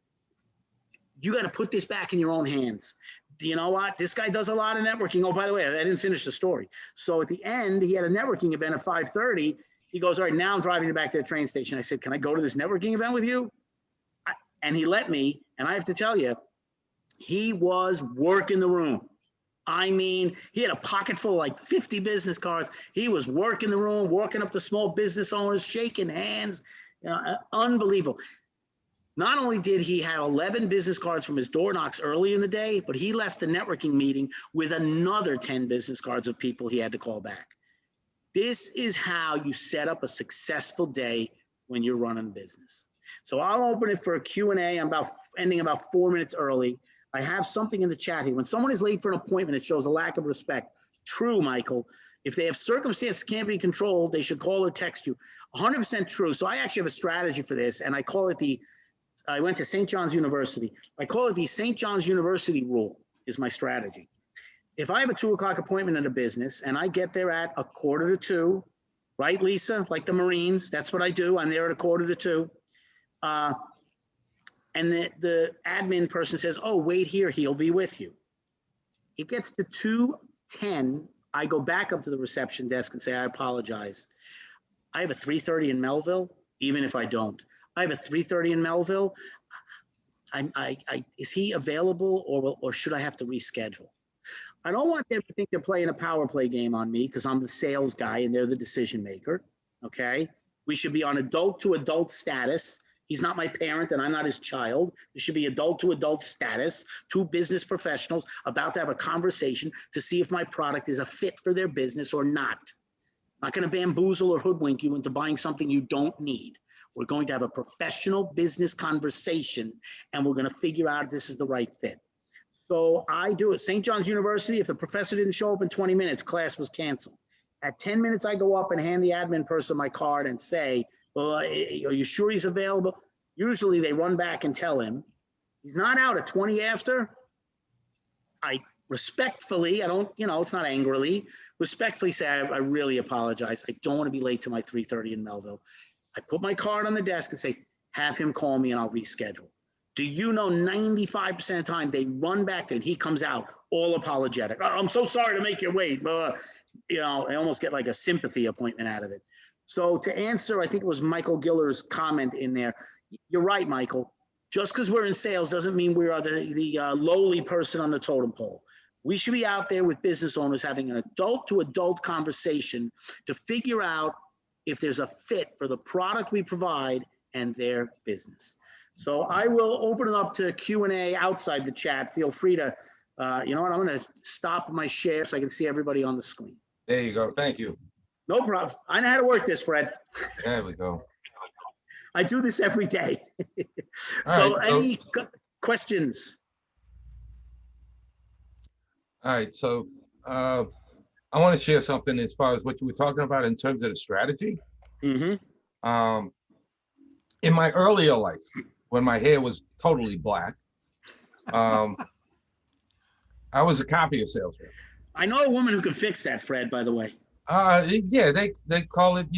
A: you got to put this back in your own hands. You know what? This guy does a lot of networking. Oh, by the way, I didn't finish the story. So at the end, he had a networking event at 5:30. He goes, all right, now I'm driving back to the train station. I said, can I go to this networking event with you? And he let me. And I have to tell you, he was working the room. I mean, he had a pocket full of like 50 business cards. He was working the room, walking up to small business owners, shaking hands. Unbelievable. Not only did he have 11 business cards from his door knocks early in the day, but he left the networking meeting with another 10 business cards of people he had to call back. This is how you set up a successful day when you're running business. So I'll open it for a Q&A. I'm ending about 4 minutes early. I have something in the chat here. When someone is late for an appointment, it shows a lack of respect. True, Michael. If they have circumstances can't be controlled, they should call or text you. 100% true. So I actually have a strategy for this, and I call it I went to St. John's University. I call it the St. John's University rule is my strategy. If I have a 2 o'clock appointment at a business and I get there at 1:45, right, Lisa? Like the Marines, that's what I do. I'm there at 1:45. And the admin person says, oh, wait here, he'll be with you. It gets to 2:10. I go back up to the reception desk and say, I apologize. I have a 3:30 in Melville, even if I don't. I have a 3:30 in Melville. Is he available or should I have to reschedule? I don't want them to think they're playing a power play game on me because I'm the sales guy and they're the decision maker. Okay. We should be on adult to adult status. He's not my parent and I'm not his child. It should be adult to adult status, two business professionals about to have a conversation to see if my product is a fit for their business or not. I'm not going to bamboozle or hoodwink you into buying something you don't need. We're going to have a professional business conversation and we're going to figure out if this is the right fit. So I do it. St. John's University, if the professor didn't show up in 20 minutes, class was canceled. At 10 minutes, I go up and hand the admin person my card and say, well, are you sure he's available? Usually they run back and tell him, he's not out at 20 after. I respectfully, I don't, it's not angrily, respectfully say, I really apologize. I don't want to be late to my 3:30 in Melville. I put my card on the desk and say, have him call me and I'll reschedule. Do you know 95% of the time they run back there and he comes out all apologetic. Oh, I'm so sorry to make you wait. I almost get like a sympathy appointment out of it. So to answer, I think it was Michael Giller's comment in there. You're right, Michael. Just because we're in sales doesn't mean we are the lowly person on the totem pole. We should be out there with business owners having an adult to adult conversation to figure out if there's a fit for the product we provide and their business. So I will open it up to Q&A outside the chat. Feel free to, you know what, I'm going to stop my share so I can see everybody on the screen.
D: There you go. Thank you.
A: No problem. I know how to work this, Fred.
D: There we go.
A: I do this every day.
D: All right,
A: Any questions?
D: All right. So I want to share something as far as what you were talking about in terms of the strategy.
A: Mm-hmm.
D: In my earlier life, when my hair was totally black, I was a copier salesman.
A: I know a woman who can fix that, Fred, by the way.
D: Yeah, they call it,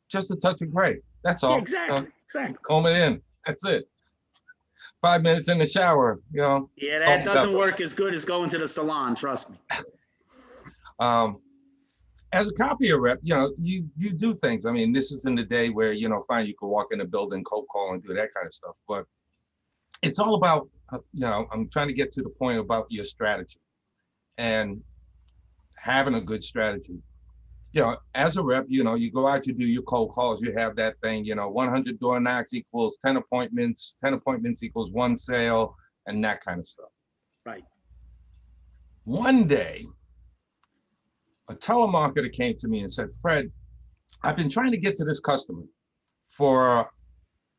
D: just a touch of gray. That's all.
A: Yeah, exactly. Exactly.
D: Comb it in. That's it. 5 minutes in the shower,
A: Yeah, that doesn't work as good as going to the salon, trust me.
D: As a copier rep, you do things. I mean, this is in the day where, fine, you can walk in a building, cold call and do that kind of stuff. But it's all about, I'm trying to get to the point about your strategy and having a good strategy. As a rep, you go out, you do your cold calls, you have that thing, 100 door knocks equals 10 appointments, 10 appointments equals 1 sale, and that kind of stuff.
A: Right.
D: One day, a telemarketer came to me and said, Fred, I've been trying to get to this customer for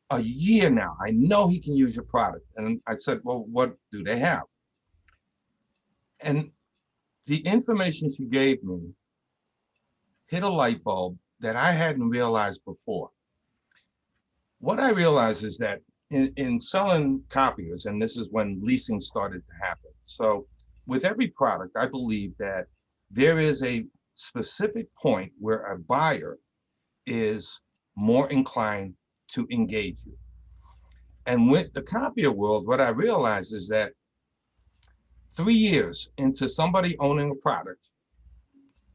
D: a year now. I know he can use your product. And I said, well, what do they have? And the information she gave me hit a light bulb that I hadn't realized before. What I realized is that in selling copiers, and this is when leasing started to happen. So with every product, I believe that there is a specific point where a buyer is more inclined to engage you. And with the copier world, what I realized is that 3 years into somebody owning a product,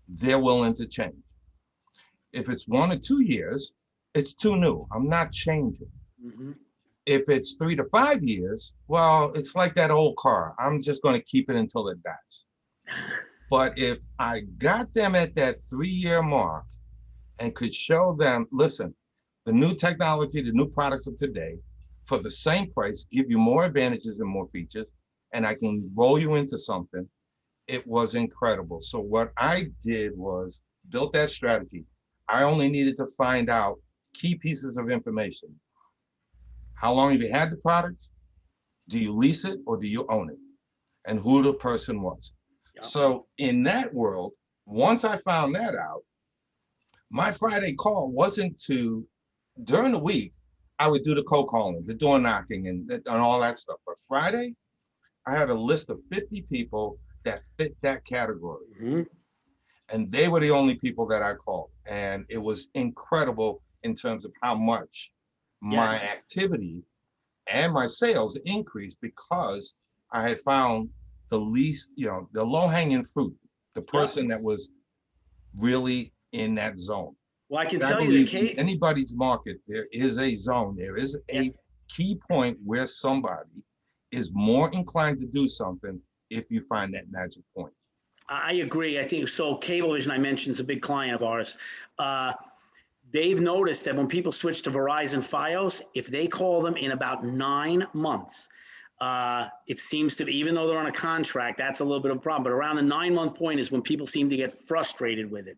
D: they're willing to change. If it's 1 or 2 years, it's too new. I'm not changing.
A: Mm-hmm.
D: If it's 3 to 5 years, well, it's like that old car. I'm just going to keep it until it dies. But if I got them at that 3-year mark and could show them, listen, the new technology, the new products of today, for the same price, give you more advantages and more features, and I can roll you into something, it was incredible. So what I did was built that strategy. I only needed to find out key pieces of information. How long have you had the product? Do you lease it or do you own it? And who the person was. Yep. So in that world, once I found that out, my Friday call wasn't to, during the week, I would do the cold calling, the door knocking and all that stuff. But Friday, I had a list of 50 people that fit that category. Mm-hmm. And they were the only people that I called. And it was incredible in terms of how much my activity and my sales increased because I had found the least, the low-hanging fruit, the person that was really in that zone.
A: Well, I can
D: I
A: tell you
D: believe
A: that
D: in anybody's market, there is a zone, there is a key point where somebody is more inclined to do something if you find that magic point.
A: I agree. I think so. Cablevision, I mentioned, is a big client of ours. They've noticed that when people switch to Verizon Fios, if they call them in about 9 months, it seems to be, even though they're on a contract, that's a little bit of a problem. But around the 9-month point is when people seem to get frustrated with it.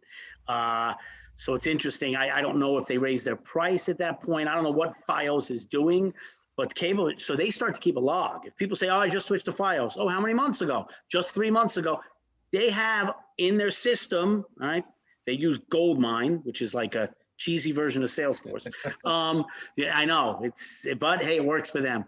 A: So it's interesting. I don't know if they raise their price at that point. I don't know what Fios is doing, but cable. So they start to keep a log. If people say, "Oh, I just switched to Fios," oh, how many months ago? Just 3 months ago. They have in their system, all right? They use Goldmine, which is like a cheesy version of Salesforce. Yeah, I know but hey, it works for them.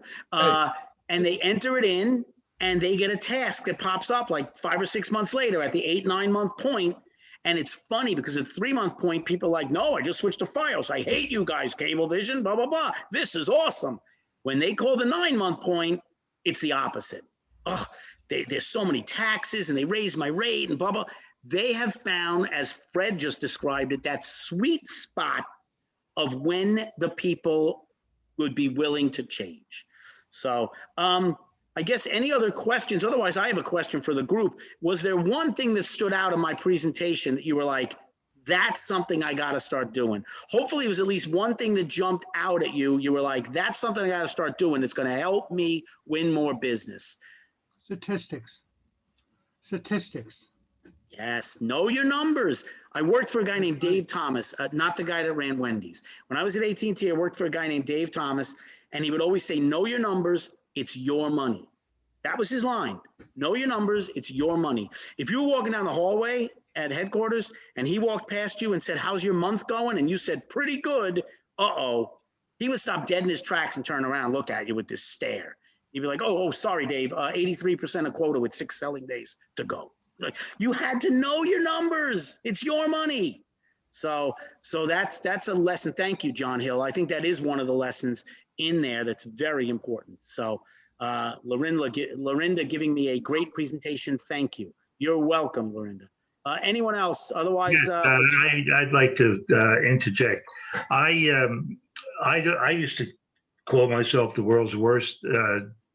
A: And they enter it in, and they get a task that pops up like 5 or 6 months later at the 8-9 month point. And it's funny because at 3-month point, people are like, "No, I just switched to Fios. I hate you guys, Cablevision, blah, blah, blah. This is awesome." When they call the 9-month point, it's the opposite. Oh, there's so many taxes and they raise my rate and blah, blah. They have found, as Fred just described it, that sweet spot of when the people would be willing to change. So I guess any other questions? Otherwise, I have a question for the group. Was there one thing that stood out in my presentation that you were like, that's something I got to start doing? Hopefully it was at least one thing that jumped out at you. You were like, that's something I got to start doing. It's going to help me win more business.
B: Statistics.
A: Yes, know your numbers. I worked for a guy named Dave Thomas, not the guy that ran Wendy's. When I was at AT&T, I worked for a guy named Dave Thomas, and he would always say, know your numbers, it's your money. That was his line. Know your numbers, it's your money. If you were walking down the hallway at headquarters and he walked past you and said, "How's your month going?" and you said, "Pretty good," he would stop dead in his tracks and turn around and look at you with this stare. He'd be like, oh, sorry, Dave, 83% of quota with 6 selling days to go. Like, you had to know your numbers. It's your money. So that's a lesson. Thank you, John Hill. I think that is one of the lessons in there that's very important. So Lorinda giving me a great presentation. Thank you. You're welcome, Lorinda. Anyone else? Otherwise,
F: yes, I'd like to interject. I used to call myself the world's worst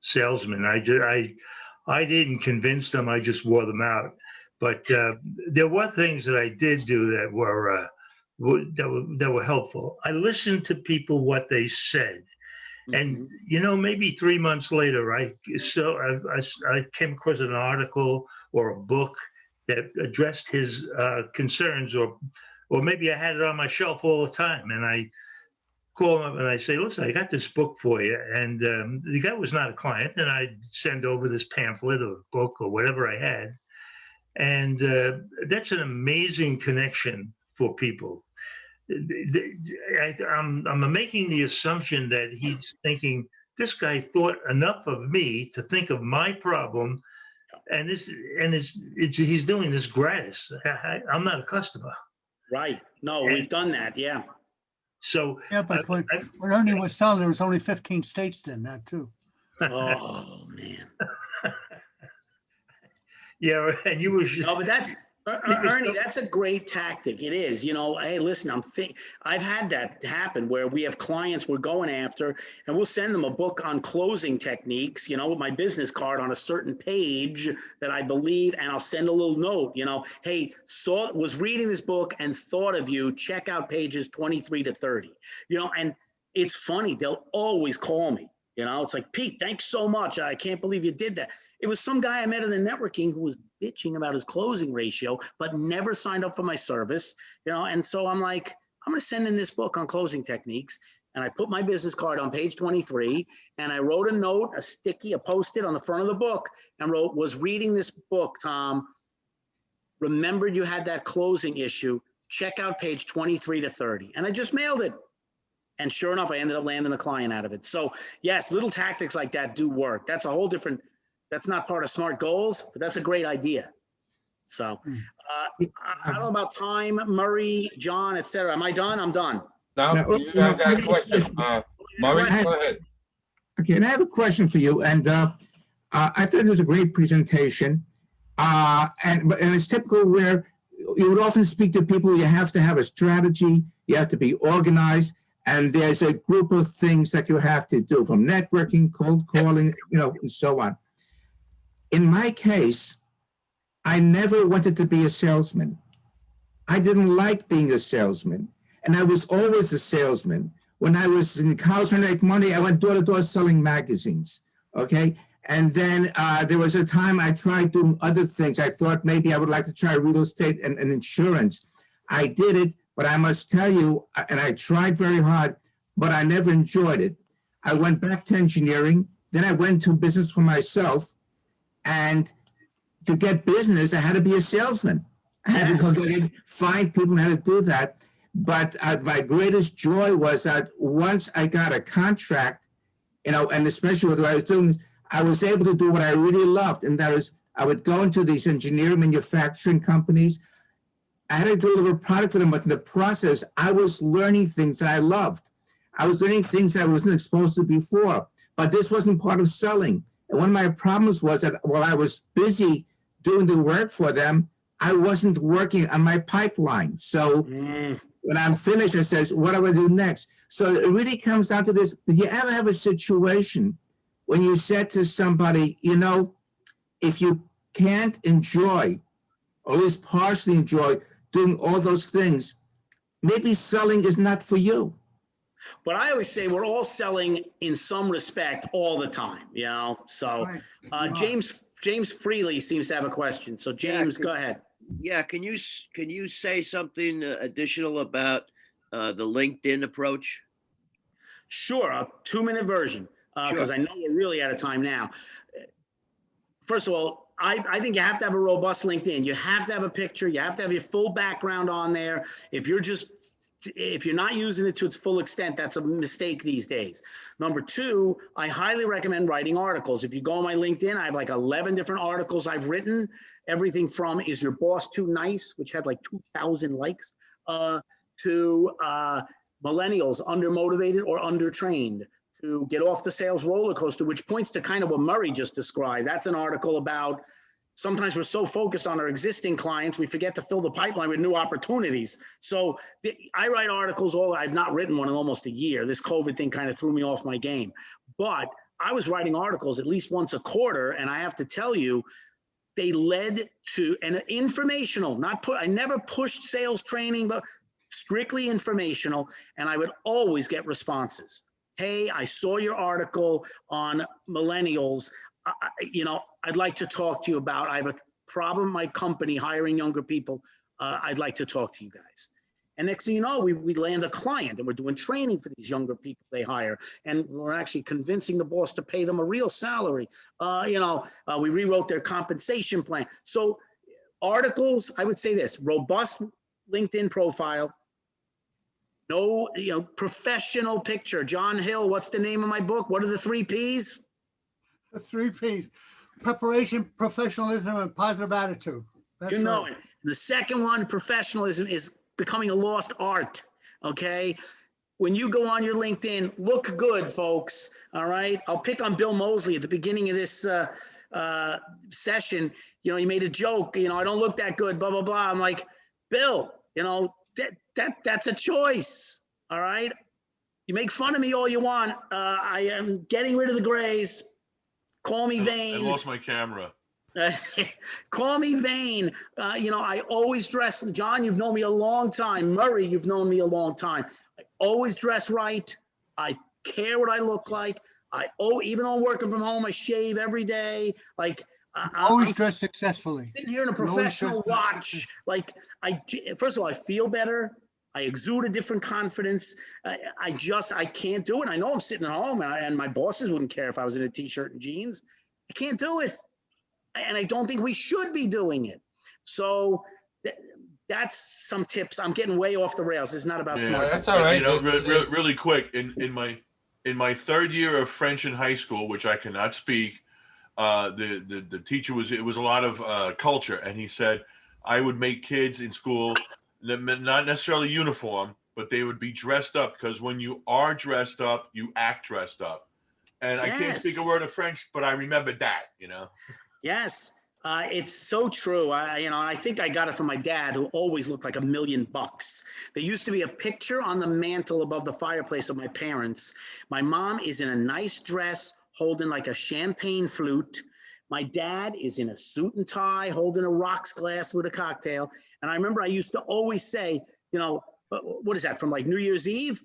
F: salesman. I didn't convince them. I just wore them out. But there were things that I did do that were helpful. I listened to people what they said. And, maybe 3 months later, I came across an article or a book that addressed his concerns, or maybe I had it on my shelf all the time. And I call him up and I say, "Listen, I got this book for you." And the guy was not a client. And I'd send over this pamphlet or book or whatever I had. And that's an amazing connection for people. I'm making the assumption that he's thinking, this guy thought enough of me to think of my problem, and he's doing this gratis. I'm not a customer.
A: Right. No, we've done that. Yeah.
B: So yeah, but when Ernie was selling, there was only 15 states then, that too.
A: Oh man.
F: Yeah, and you were.
A: No, but that's Ernie. That's a great tactic. It is. Hey, listen. I've had that happen where we have clients we're going after, and we'll send them a book on closing techniques. With my business card on a certain page that I believe, and I'll send a little note. Hey, was reading this book and thought of you. Check out pages 23 to 30. And it's funny. They'll always call me. It's like, "Pete, thanks so much. I can't believe you did that." It was some guy I met in the networking who was bitching about his closing ratio, but never signed up for my service, and so I'm like, I'm going to send in this book on closing techniques. And I put my business card on page 23, and I wrote a note, a Post-it on the front of the book, and wrote, "Was reading this book, Tom. Remembered you had that closing issue. Check out page 23 to 30. And I just mailed it. And sure enough, I ended up landing a client out of it. So yes, little tactics like that do work. That's a whole different, that's not part of SMART goals, but that's a great idea. So I don't know about time, Murray, John, et cetera. Am I done? I'm done.
D: No, you got a question. Murray, go ahead.
G: Okay, and I have a question for you. And I thought it was a great presentation. And it's typical where you would often speak to people, you have to have a strategy You have to be organized. And there's a group of things that you have to do, from networking, cold calling, and so on. In my case, I never wanted to be a salesman. I didn't like being a salesman. And I was always a salesman. When I was in college trying to make money, I went door to door selling magazines. Okay. And then there was a time I tried doing other things. I thought maybe I would like to try real estate and insurance. I did it, but I must tell you, and I tried very hard, but I never enjoyed it. I went back to engineering. Then I went to business for myself. And to get business, I had to be a salesman. I had to go find people how to do that. But my greatest joy was that once I got a contract, and especially with what I was doing, I was able to do what I really loved. And that is, I would go into these engineering manufacturing companies. I had to deliver a product for them, but in the process, I was learning things that I loved. I was learning things that I wasn't exposed to before, but this wasn't part of selling. And one of my problems was that while I was busy doing the work for them, I wasn't working on my pipeline. So when I'm finished, I says, what do I do next? So it really comes down to this. Did you ever have a situation when you said to somebody, if you can't enjoy, or at least partially enjoy, doing all those things, maybe selling is not for you?
A: But I always say we're all selling in some respect all the time, So
B: Right.
A: James Freely seems to have a question. So James, go ahead.
H: Yeah, can you say something additional about the LinkedIn approach?
A: Sure, a 2-minute version, because I know we're really out of time now. First of all, I think you have to have a robust LinkedIn. You have to have a picture. You have to have your full background on there. If you're not using it to its full extent, that's a mistake these days. Number 2, I highly recommend writing articles. If you go on my LinkedIn, I have like 11 different articles I've written. Everything from "Is Your Boss Too Nice?" which had like 2,000 likes, to millennials undermotivated or undertrained, to get off the sales roller coaster, which points to kind of what Murray just described. That's an article about sometimes we're so focused on our existing clients, we forget to fill the pipeline with new opportunities. So I write articles, I've not written one in almost a year. This COVID thing kind of threw me off my game. But I was writing articles at least once a quarter, and I have to tell you, they led to an informational, I never pushed sales training, but strictly informational, and I would always get responses. Hey, I saw your article on millennials. I'd like to talk to you about, I have a problem in my company hiring younger people. I'd like to talk to you guys. And next thing you know, we land a client, and we're doing training for these younger people they hire. And we're actually convincing the boss to pay them a real salary. We rewrote their compensation plan. So articles, I would say this: robust LinkedIn profile, no, professional picture. John Hill, what's the name of my book? What are the 3 Ps?
B: The 3 Ps: preparation, professionalism, and positive attitude. That's right.
A: It. The second one, professionalism, is becoming a lost art. Okay. When you go on your LinkedIn, look good, folks. All right. I'll pick on Bill Mosley at the beginning of this session. He made a joke, I don't look that good, blah, blah, blah. I'm like, Bill, that's a choice. All right. You make fun of me all you want. I am getting rid of the grays. Call me vain.
I: I lost my camera.
A: Call me vain. I always dress. John, you've known me a long time. Murray, you've known me a long time. I always dress right. I care what I look like. Even though I'm working from home, I shave every day. Like,
B: always dress successfully.
A: Sitting here in a professional watch. Like, first of all, I feel better. I exude a different confidence. I can't do it. I know I'm sitting at home, and my bosses wouldn't care if I was in a t-shirt and jeans. I can't do it. And I don't think we should be doing it. So that's some tips. I'm getting way off the rails. It's not about smart.
D: That's all right.
I: Really quick. In my 3rd year of French in high school, which I cannot speak, the teacher it was a lot of culture, and he said I would make kids in school not necessarily uniform, but they would be dressed up, because when you are dressed up, you act dressed up. And I can't speak a word of French, but I remembered that.
A: Yes. It's so true. I think I got it from my dad, who always looked like $1,000,000. There used to be a picture on the mantle above the fireplace of my parents. My mom is in a nice dress, holding like a champagne flute. My dad is in a suit and tie, holding a rocks glass with a cocktail. And I remember I used to always say, what is that, from like New Year's Eve?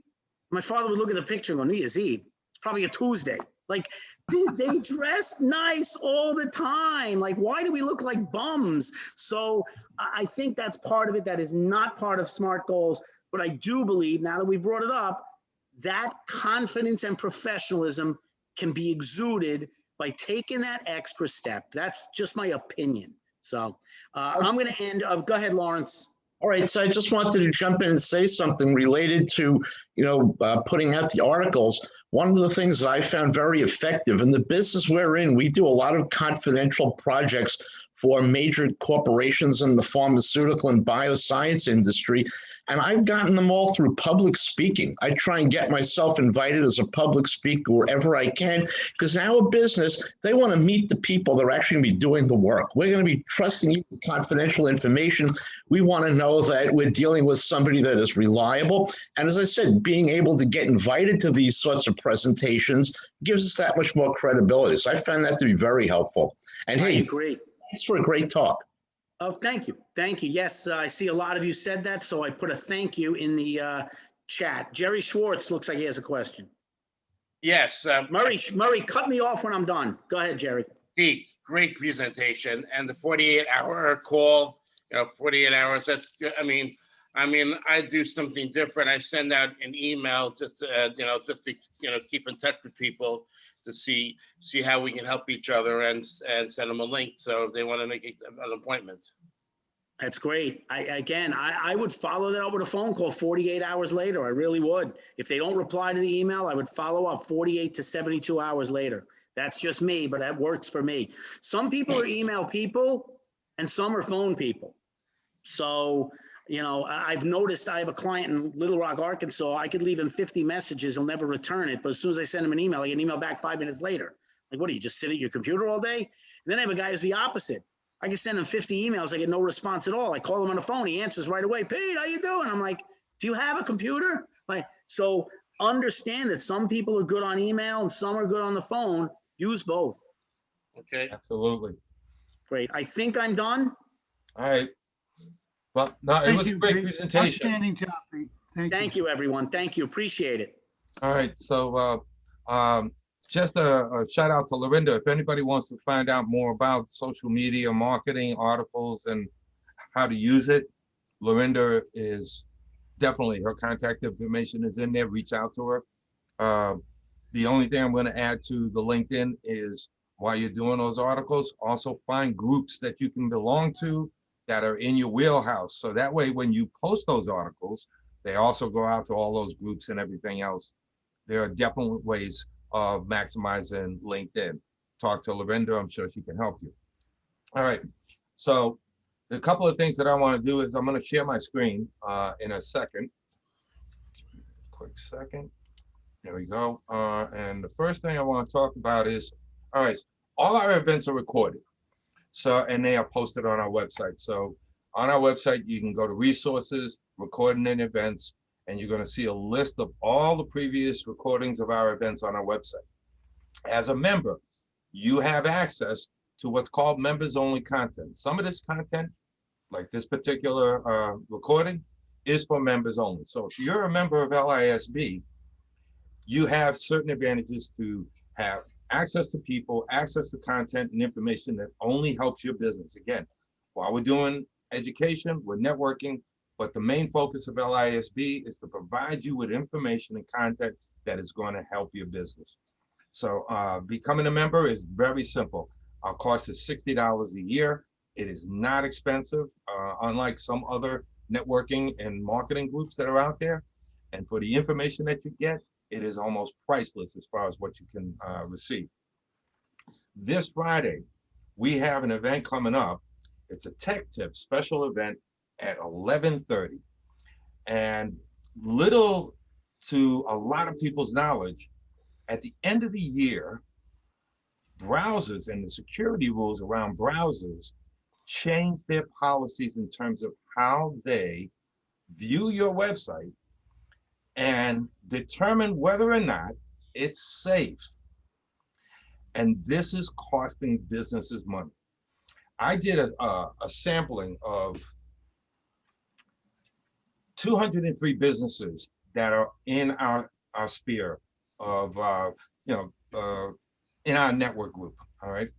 A: My father would look at the picture and go, New Year's Eve? It's probably a Tuesday. Like, they dress nice all the time. Like, why do we look like bums? So I think that's part of it. That is not part of SMART goals. But I do believe, now that we brought it up, that confidence and professionalism can be exuded by taking that extra step. That's just my opinion. So I'm going to end. Go ahead, Lawrence.
J: All right, so I just wanted to jump in and say something related to, putting out the articles. One of the things that I found very effective in the business we're in, we do a lot of confidential projects for major corporations in the pharmaceutical and bioscience industry. And I've gotten them all through public speaking. I try and get myself invited as a public speaker wherever I can, because in our business, they want to meet the people that are actually going to be doing the work. We're going to be trusting you with confidential information. We want to know that we're dealing with somebody that is reliable. And as I said, being able to get invited to these sorts of presentations gives us that much more credibility. So I found that to be very helpful. And
A: I
J: hey,
A: agree.
J: thanks for a great talk.
A: Oh, thank you. Thank you. Yes, I see a lot of you said that, so I put a thank you in the chat. Jerry Schwartz looks like he has a question.
K: Yes.
A: Murray, cut me off when I'm done. Go ahead, Jerry.
K: Pete, great presentation. And the 48-hour call, 48 hours, I do something different. I send out an email just to keep in touch with people to see how we can help each other and send them a link so if they want to make an appointment.
A: That's great. I would follow that up with a phone call 48 hours later. I really would. If they don't reply to the email, I would follow up 48 to 72 hours later. That's just me, but that works for me. Some people are email people and some are phone people. So, I've noticed I have a client in Little Rock, Arkansas. I could leave him 50 messages. He'll never return it. But as soon as I send him an email, I get an email back 5 minutes later. Like, what do you just sit at your computer all day? And then I have a guy who's the opposite. I can send him 50 emails. I get no response at all. I call him on the phone. He answers right away. Pete, how you doing? I'm like, do you have a computer? So understand that some people are good on email and some are good on the phone. Use both.
K: Okay.
D: Absolutely.
A: Great. I think I'm done.
D: All right. Well, no, it was a great presentation.
B: Outstanding job, Pete.
A: Thank you, everyone. Thank you. Appreciate it.
D: All right. So just a shout out to Lorinda. If anybody wants to find out more about social media marketing, articles, and how to use it, Lorinda is definitely, her contact information is in there. Reach out to her. The only thing I'm going to add to the LinkedIn is, while you're doing those articles, also find groups that you can belong to that are in your wheelhouse. So that way, when you post those articles, they also go out to all those groups and everything else. There are definitely ways of maximizing LinkedIn. Talk to Lorinda, I'm sure she can help you. All right, so a couple of things that I want to do is I'm going to share my screen in a second. Quick second. There we go. And the first thing I want to talk about is, all right, all our events are recorded. So, and they are posted on our website. So on our website, you can go to resources, recording and events, and you're going to see a list of all the previous recordings of our events on our website. As a member, you have access to what's called members only content. Some of this content, like this particular recording, is for members only. So if you're a member of LISB, you have certain advantages to have access to people, access to content and information that only helps your business. Again, while we're doing education, we're networking, but the main focus of LISB is to provide you with information and content that is going to help your business. So becoming a member is very simple. Our cost is $60 a year. It is not expensive, unlike some other networking and marketing groups that are out there. And for the information that you get, it is almost priceless as far as what you can receive. This Friday, we have an event coming up. It's a Tech Tip special event at 11:30. And little to a lot of people's knowledge, at the end of the year, browsers and the security rules around browsers change their policies in terms of how they view your website and determine whether or not it's safe. And this is costing businesses money. I did a sampling of 203 businesses that are in our sphere of, in our network group, all right?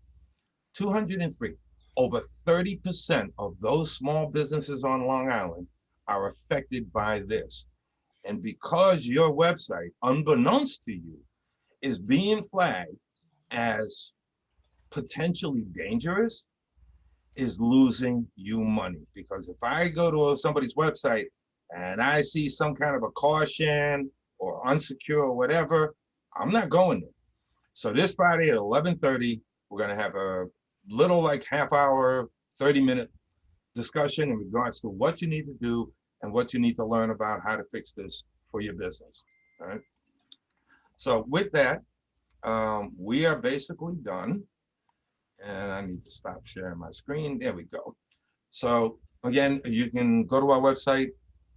D: 203. Over 30% of those small businesses on Long Island are affected by this. And because your website, unbeknownst to you, is being flagged as potentially dangerous, is losing you money. Because if I go to somebody's website and I see some kind of a caution or unsecure or whatever, I'm not going there. So this Friday at 11:30, we're gonna have a little like half-hour, 30-minute discussion in regards to what you need to do and what you need to learn about how to fix this for your business, all right? So with that, we are basically done. And I need to stop sharing my screen. There we go. So again, you can go to our website.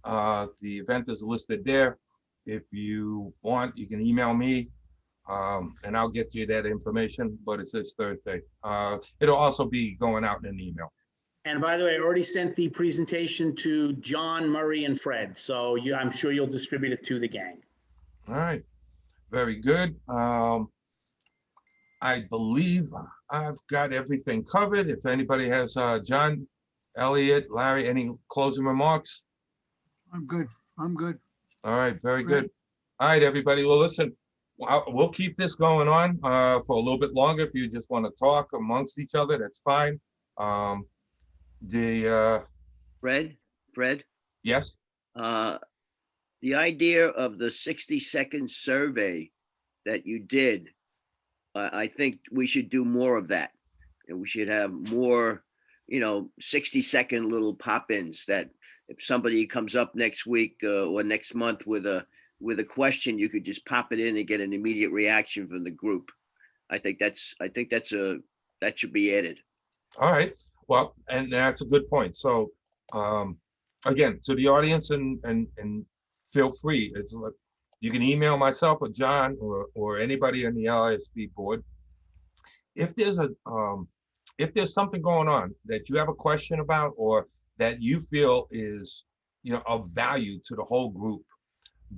D: The event is listed there. If you want, you can email me and I'll get you that information, but it's this Thursday. It'll also be going out in an email.
A: And by the way, I already sent the presentation to John, Murray, and Fred. So I'm sure you'll distribute it to the gang.
D: All right, very good. I believe I've got everything covered. If anybody has, John, Elliot, Larry, any closing remarks?
B: I'm good. I'm good.
D: All right, very
B: Great.
D: good. All right, everybody. Well, listen, we'll keep this going on for a little bit longer. If you just want to talk amongst each other, that's fine.
H: Fred,
D: Yes.
H: the idea of the 60-second survey that you did, I think we should do more of that. And we should have more, 60-second little pop-ins that if somebody comes up next week or next month with a question, you could just pop it in and get an immediate reaction from the group. I think that should be added.
D: All right. Well, and that's a good point. So again, to the audience and feel free. It's like you can email myself or John or anybody on the LISB board. If there's something going on that you have a question about or that you feel is of value to the whole group,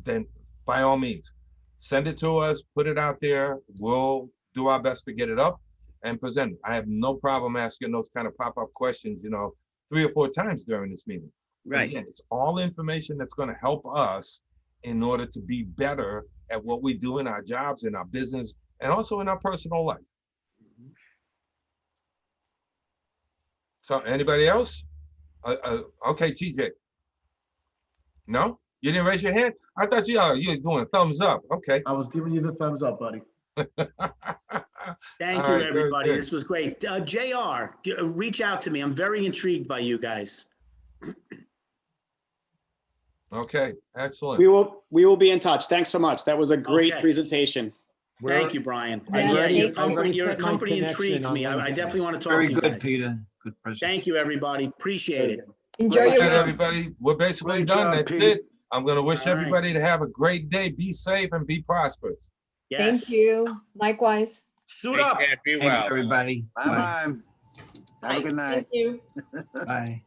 D: then by all means, send it to us, put it out there. We'll do our best to get it up and present it. I have no problem asking those kind of pop-up questions, 3 or 4 times during this meeting.
H: Right.
D: Again, it's all information that's going to help us in order to be better at what we do in our jobs, in our business, and also in our personal life. So anybody else? Okay, TJ. No? You didn't raise your hand? I thought you were doing a thumbs up. Okay.
L: I was giving you the thumbs up, buddy.
A: Thank
D: All
A: you,
D: right,
A: everybody.
D: good.
A: This was great. JR, reach out to me. I'm very intrigued by you guys.
D: Okay, excellent.
M: We will be in touch. Thanks so much. That was a great
A: Okay.
M: presentation.
A: Thank you, Brian.
C: Yeah,
A: And
C: thank
A: your
C: you.
A: company, your
E: Set my
A: company
E: connection
A: intrigues
E: on
A: me. I
E: LinkedIn.
A: definitely want to talk
N: Very
A: to you
N: good,
A: guys.
N: Peter. Good presentation.
A: Thank you, everybody. Appreciate it.
C: Enjoy
D: Okay,
C: your.
D: everybody. We're basically
L: Great
D: done.
L: job,
D: That's
L: Pete.
D: it. I'm going to wish
A: All right.
D: everybody to have a great day. Be safe and be prosperous.
A: Yes.
C: Thank you. Likewise.
A: Suit
K: Take
A: up.
K: care, be
N: Thanks,
K: well.
N: everybody.
L: Bye-bye. Have a good night.
C: Thank you.
N: Bye.